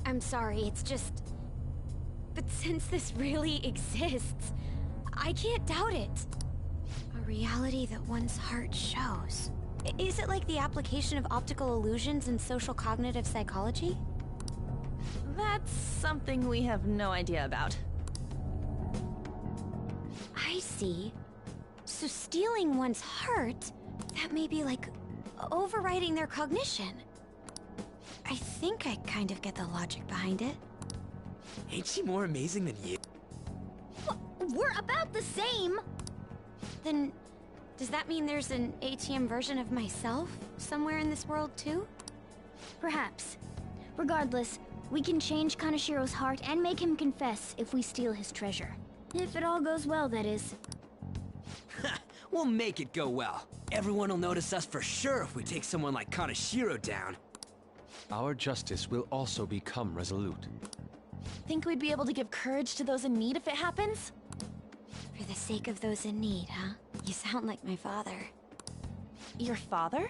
I'm sorry, it's just... But since this really exists, I can't doubt it. A reality that one's heart shows. Is it like the application of optical illusions in social cognitive psychology? That's something we have no idea about. I see. So stealing one's heart, that may be like overriding their cognition. I think I kind of get the logic behind it. Ain't she more amazing than you? We're about the same! Then, does that mean there's an ATM version of myself somewhere in this world too? Perhaps. Regardless, we can change Kaneshiro's heart and make him confess if we steal his treasure. If it all goes well, that is. We'll make it go well. Everyone will notice us for sure if we take someone like Kaneshiro down. Our justice will also become resolute. Think we'd be able to give courage to those in need if it happens? For the sake of those in need, huh? You sound like my father. Your father?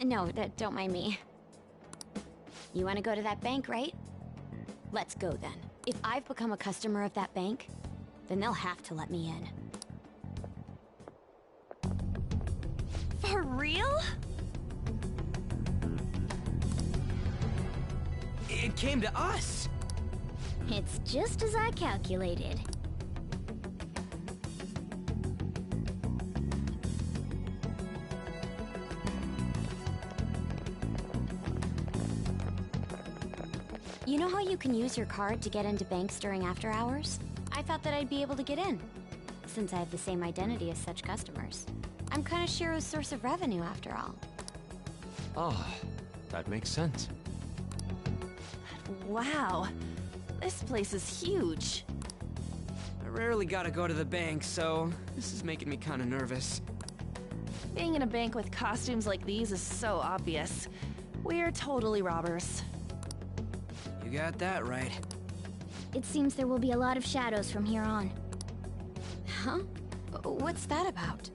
No, don't mind me. You want to go to that bank, right? Let's go then. If I've become a customer of that bank, then they'll have to let me in. For real? It came to us! It's just as I calculated. You know how you can use your card to get into banks during after hours? I thought that I'd be able to get in, since I have the same identity as such customers. I'm Kaneshiro's source of revenue, after all. Ah, that makes sense. Wow. This place is huge. I rarely gotta go to the bank, so this is making me kinda nervous. Being in a bank with costumes like these is so obvious. We're totally robbers. You got that right. It seems there will be a lot of shadows from here on. Huh? What's that about?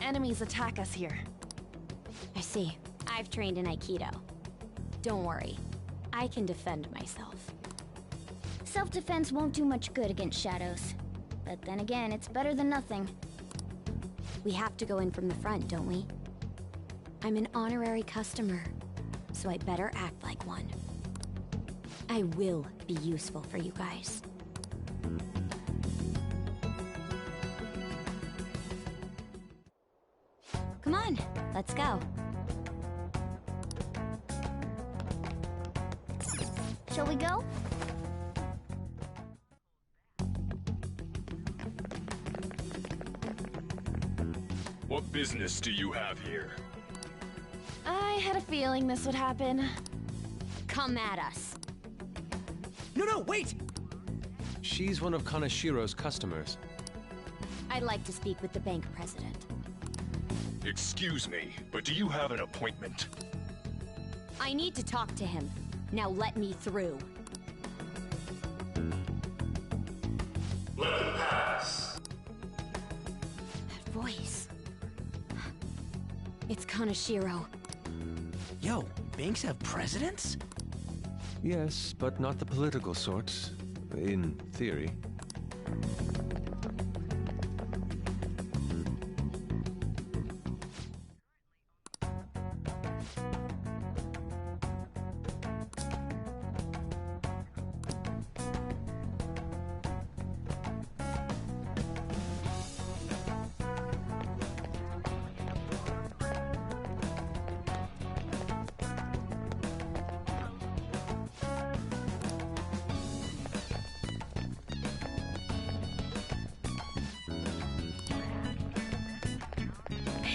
Enemies attack us here. I see. I've trained in Aikido. Don't worry. I can defend myself. Self-defense won't do much good against shadows. But then again, it's better than nothing. We have to go in from the front, don't we? I'm an honorary customer, so I better act like one. I will be useful for you guys. Come on, let's go. Shall we go? What business do you have here? I had a feeling this would happen. Come at us. No, wait! She's one of Kaneshiro's customers. I'd like to speak with the bank president. Excuse me, but do you have an appointment? I need to talk to him. Now let me through. Let them pass. That voice. It's Kaneshiro. Yo, banks have presidents? Yes, but not the political sort, in theory.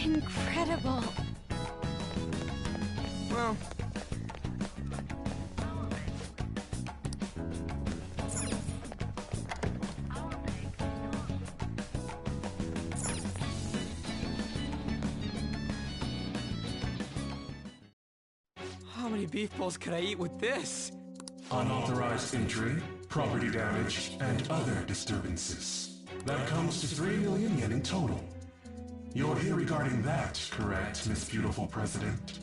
Incredible. Well... How many beef bowls could I eat with this? Unauthorized entry, property damage, and other disturbances. That comes to 3 million yen in total. You're here regarding that, correct, Miss Beautiful President?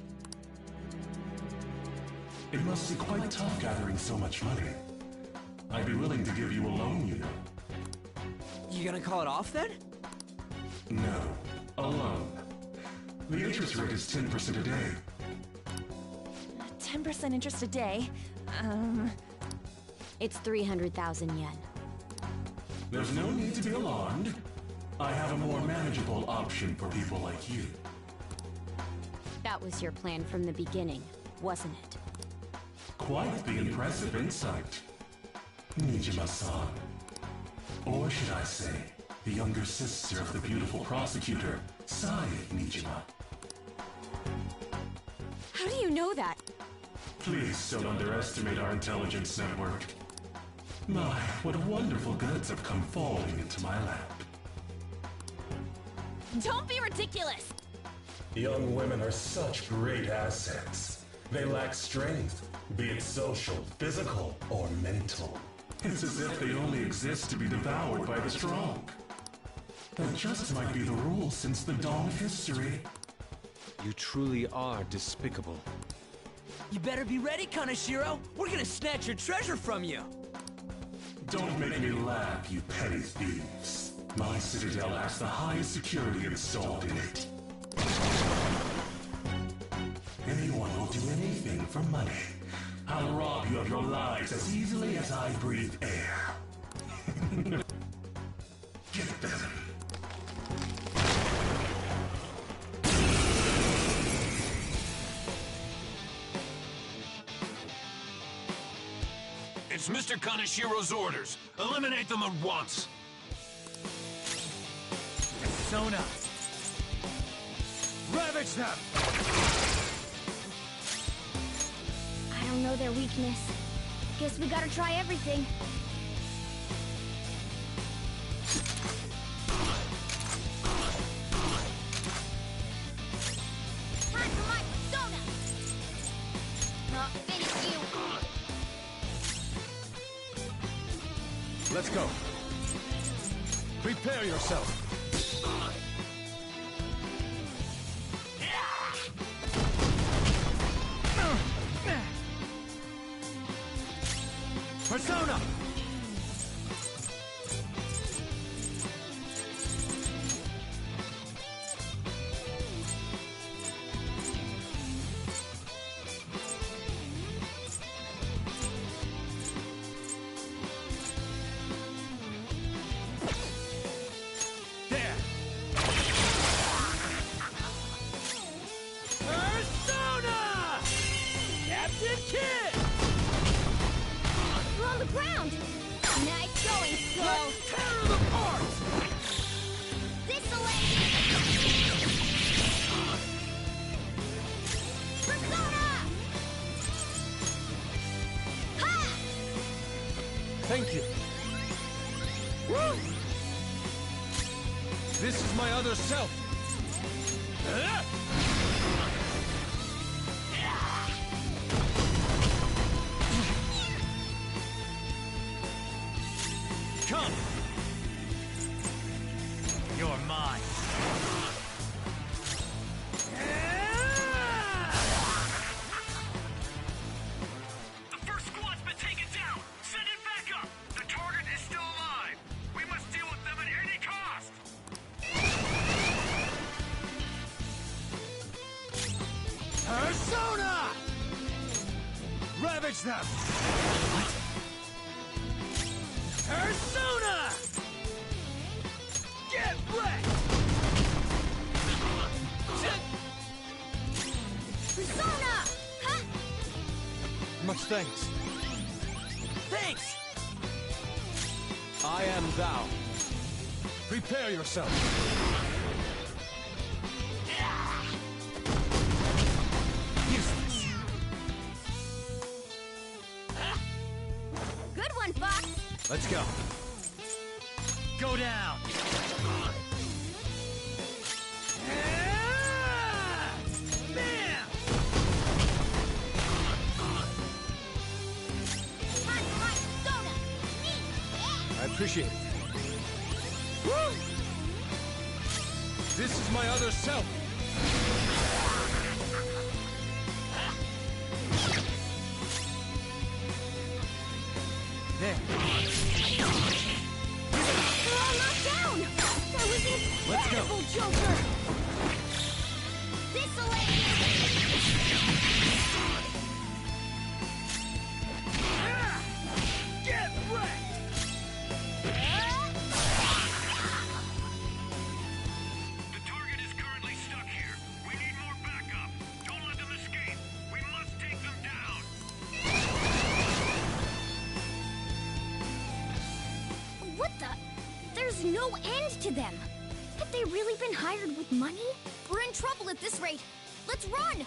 It must be quite tough gathering so much money. I'd be willing to give you a loan, you know. You gonna call it off then? No, a loan. The interest rate is 10% a day. 10% interest a day? It's 300,000 yen. There's no need to be alarmed. I have a more manageable option for people like you. That was your plan from the beginning, wasn't it? Quite the impressive insight. Nijima-san. Or should I say, the younger sister of the beautiful prosecutor, Sae Nijima. How do you know that? Please don't underestimate our intelligence network. My, what wonderful goods have come falling into my lap. Don't be ridiculous! Young women are such great assets. They lack strength, be it social, physical, or mental. It's as if they only exist to be devoured by the strong. That just might be the rule since the dawn of history. You truly are despicable. You better be ready, Kaneshiro! We're gonna snatch your treasure from you! Don't make me laugh, you petty thieves. My citadel has the highest security installed in it. Anyone will do anything for money. I'll rob you of your lives as easily as I breathe air. Get them. It's Mr. Kaneshiro's orders. Eliminate them at once. Persona! Ravage them! I don't know their weakness. Guess we gotta try everything. Time for my persona! I'll finish you! Let's go. Prepare yourself. Persona! There! Persona! Captain Kid! We're on the ground! Nice going, Skull! Tear them apart! This'll Persona! Ha! Thank you. Woo! This is my other self. Come! You're mine. The first squad's been taken down! Send it back up! The target is still alive! We must deal with them at any cost! Persona! Ravage them! What? Persona! Get wrecked! Persona! Huh? Much thanks. Thanks! I am thou. Prepare yourself. Useless. Good one, Fox! Let's go. Go down. Bam! Time for my persona! I appreciate it. Woo! This is my other self. There. They're all knocked down! That was Let's go. incredible, Joker! This'll Get wrecked! The target is currently stuck here. We need more backup. Don't let them escape. We must take them down. What the? There's no end to them! Have they really been hired with money? We're in trouble at this rate! Let's run!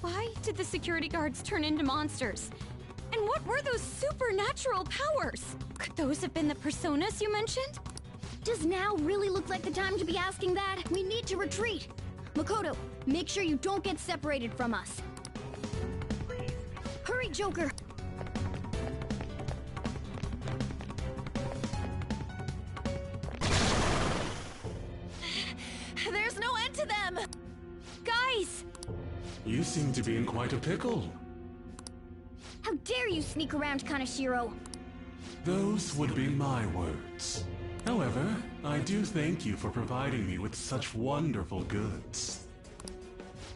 Why did the security guards turn into monsters? And what were those supernatural powers? Could those have been the personas you mentioned? Does now really look like the time to be asking that? We need to retreat. Makoto, make sure you don't get separated from us. Hurry, Joker! There's no end to them! Guys! You seem to be in quite a pickle. How dare you sneak around Kaneshiro? Those would be my words. However, I do thank you for providing me with such wonderful goods.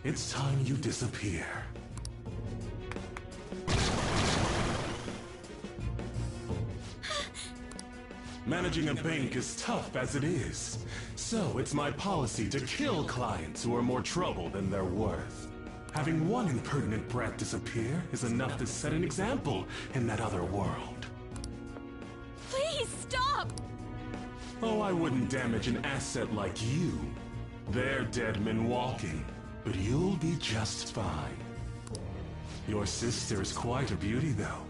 It's time you disappear. Managing a bank is tough as it is, so it's my policy to kill clients who are more trouble than they're worth. Having one impertinent brat disappear is enough to set an example in that other world. Please stop! Oh, I wouldn't damage an asset like you. They're dead men walking, but you'll be just fine. Your sister is quite a beauty, though.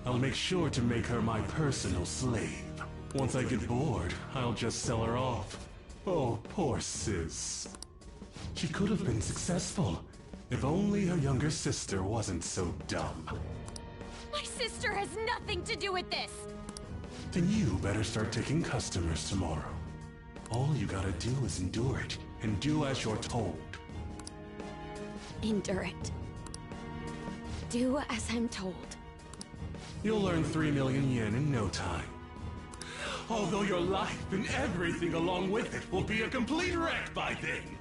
I'll make sure to make her my personal slave. Once I get bored, I'll just sell her off. Oh, poor sis. She could have been successful, if only her younger sister wasn't so dumb. My sister has nothing to do with this! Then you better start taking customers tomorrow. All you gotta do is endure it, and do as you're told. Endure it. Do as I'm told. You'll earn 3 million yen in no time. Although your life and everything along with it will be a complete wreck by then.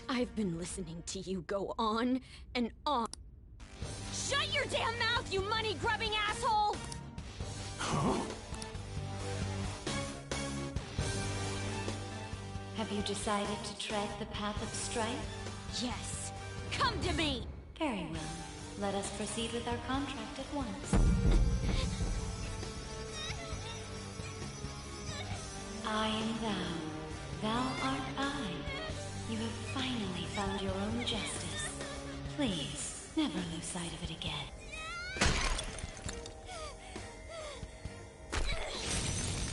I've been listening to you go on and on. Shut your damn mouth, you money-grubbing asshole! Huh? Have you decided to tread the path of strife? Yes. Come to me! Very well. Let us proceed with our contract at once. I am thou. Thou art I. You have finally found your own justice. Please, never lose sight of it again.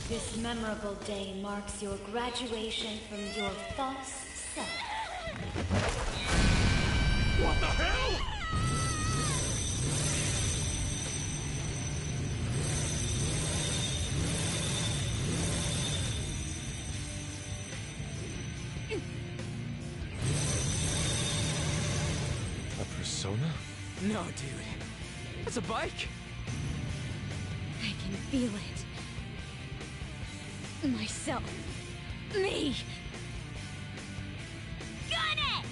This memorable day marks your graduation from your false self. What the hell?! A persona? No, dude. That's a bike. I can feel it. Myself. Me! Got it!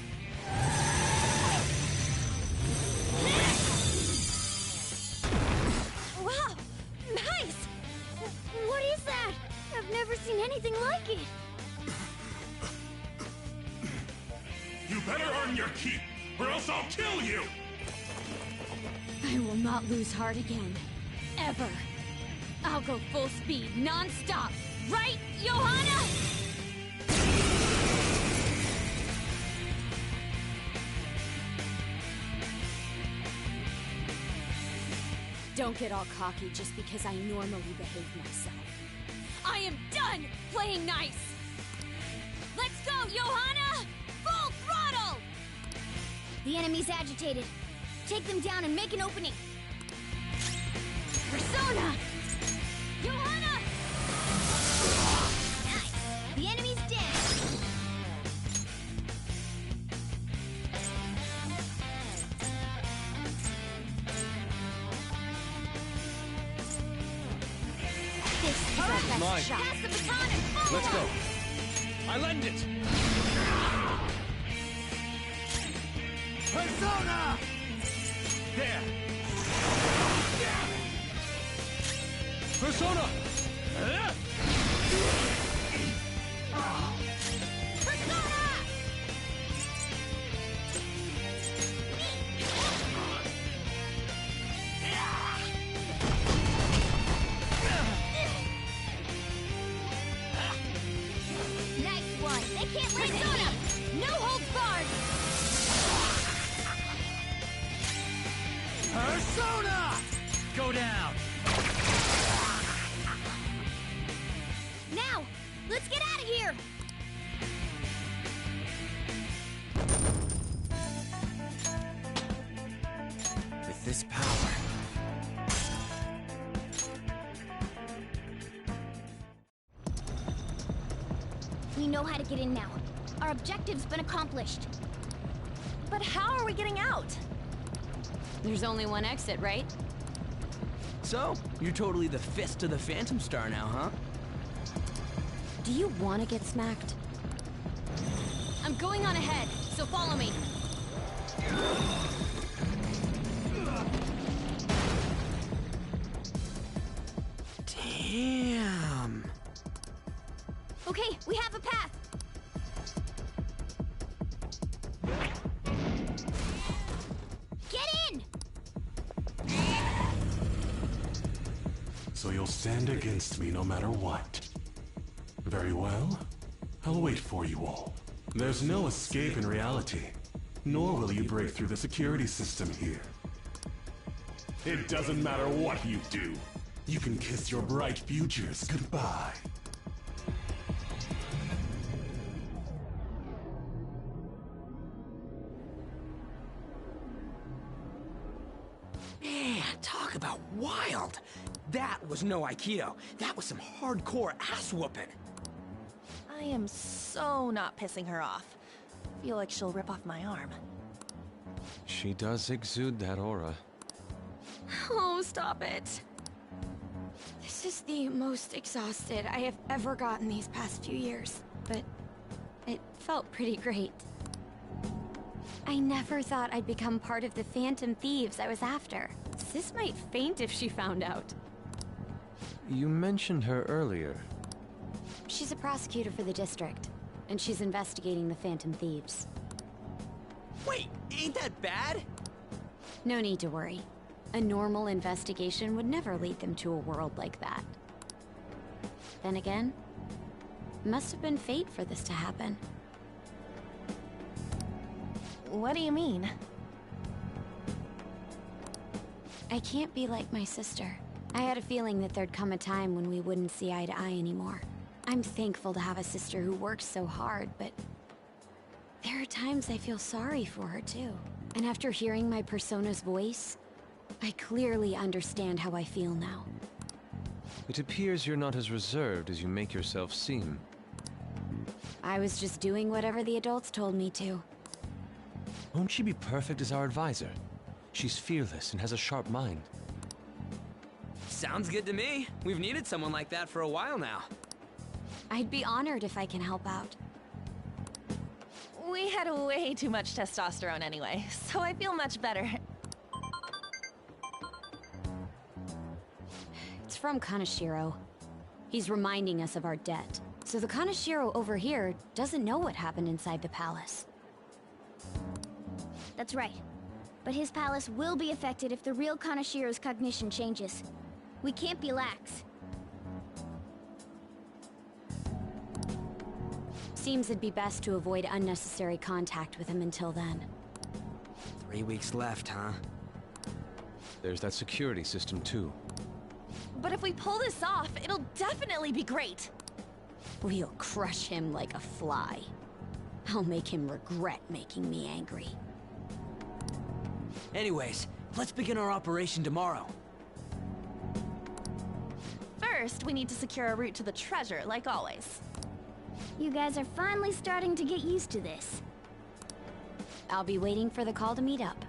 Wow! Nice! What is that? I've never seen anything like it. You better earn your keep, or else I'll kill you! I will not lose heart again. Ever. I'll go full speed, non-stop. Right, Johanna? Don't get all cocky just because I normally behave myself. I am done playing nice! Let's go, Johanna! Full throttle! The enemy's agitated. Take them down and make an opening. Persona! Johanna! Nice. The enemy's dead. This is our best Mine. shot. Pass the baton and forward. Let's go. I lend it. Persona! There. Persona! They can't land Persona! No holds barred! Persona! Go down! Now, let's get out of here! With this power... We know how to get in now. Our objective's been accomplished. But how are we getting out? There's only one exit, right? So, you're totally the fist of the Phantom Star now, huh? Do you want to get smacked? I'm going on ahead, so follow me. Damn. Okay, we have a path. Get in! So you'll stand against me no matter what. Very well. I'll wait for you all. There's no escape in reality, nor will you break through the security system here. It doesn't matter what you do. You can kiss your bright futures goodbye. Man, talk about wild! That was no Aikido. That was some hardcore ass-whooping. I am so not pissing her off. Feel like she'll rip off my arm. She does exude that aura. Oh, stop it. This is the most exhausted I have ever gotten these past few years, but it felt pretty great. I never thought I'd become part of the Phantom Thieves I was after. Sis might faint if she found out. You mentioned her earlier. She's a prosecutor for the district, and she's investigating the Phantom Thieves. Wait, ain't that bad? No need to worry. A normal investigation would never lead them to a world like that. Then again, it must have been fate for this to happen. What do you mean? I can't be like my sister. I had a feeling that there'd come a time when we wouldn't see eye to eye anymore. I'm thankful to have a sister who works so hard, but there are times I feel sorry for her too. And after hearing my persona's voice, I clearly understand how I feel now. It appears you're not as reserved as you make yourself seem. I was just doing whatever the adults told me to. Won't she be perfect as our advisor? She's fearless and has a sharp mind. Sounds good to me. We've needed someone like that for a while now. I'd be honored if I can help out. We had way too much testosterone anyway, so I feel much better. It's from Kaneshiro. He's reminding us of our debt. So the Kaneshiro over here doesn't know what happened inside the palace. That's right. But his palace will be affected if the real Kaneshiro's cognition changes. We can't be lax. Seems it'd be best to avoid unnecessary contact with him until then. 3 weeks left, huh? There's that security system too. But if we pull this off, it'll definitely be great. We'll crush him like a fly. I'll make him regret making me angry. Anyways, let's begin our operation tomorrow. First, we need to secure a route to the treasure, like always. You guys are finally starting to get used to this. I'll be waiting for the call to meet up.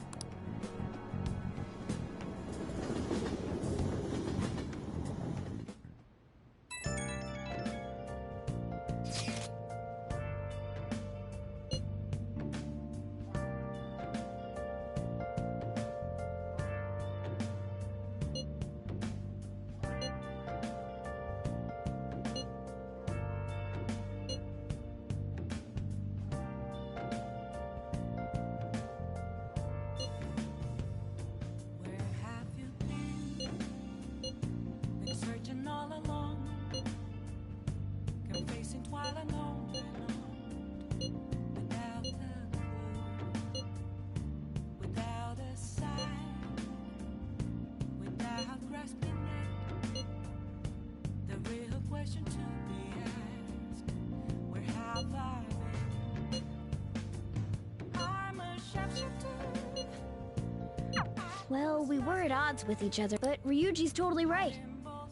Well, we were at odds with each other, but Ryuji's totally right.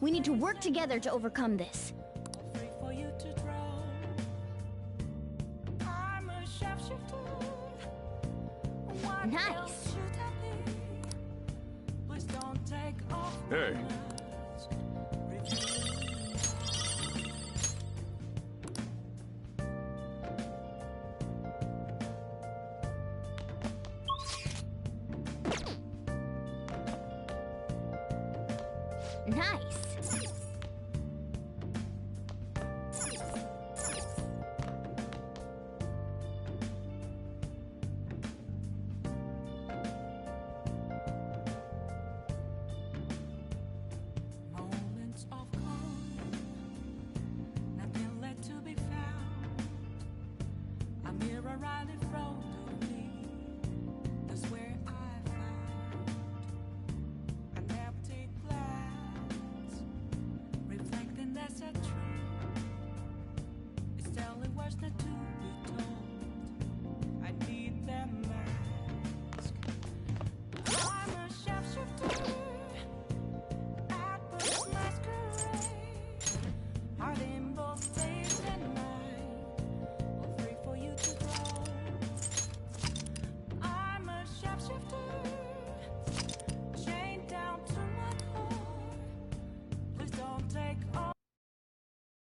We need to work together to overcome this. For you to grow. I'm a shapeshifter. What Nice. else should I be? Please don't take off. Hey. Nice.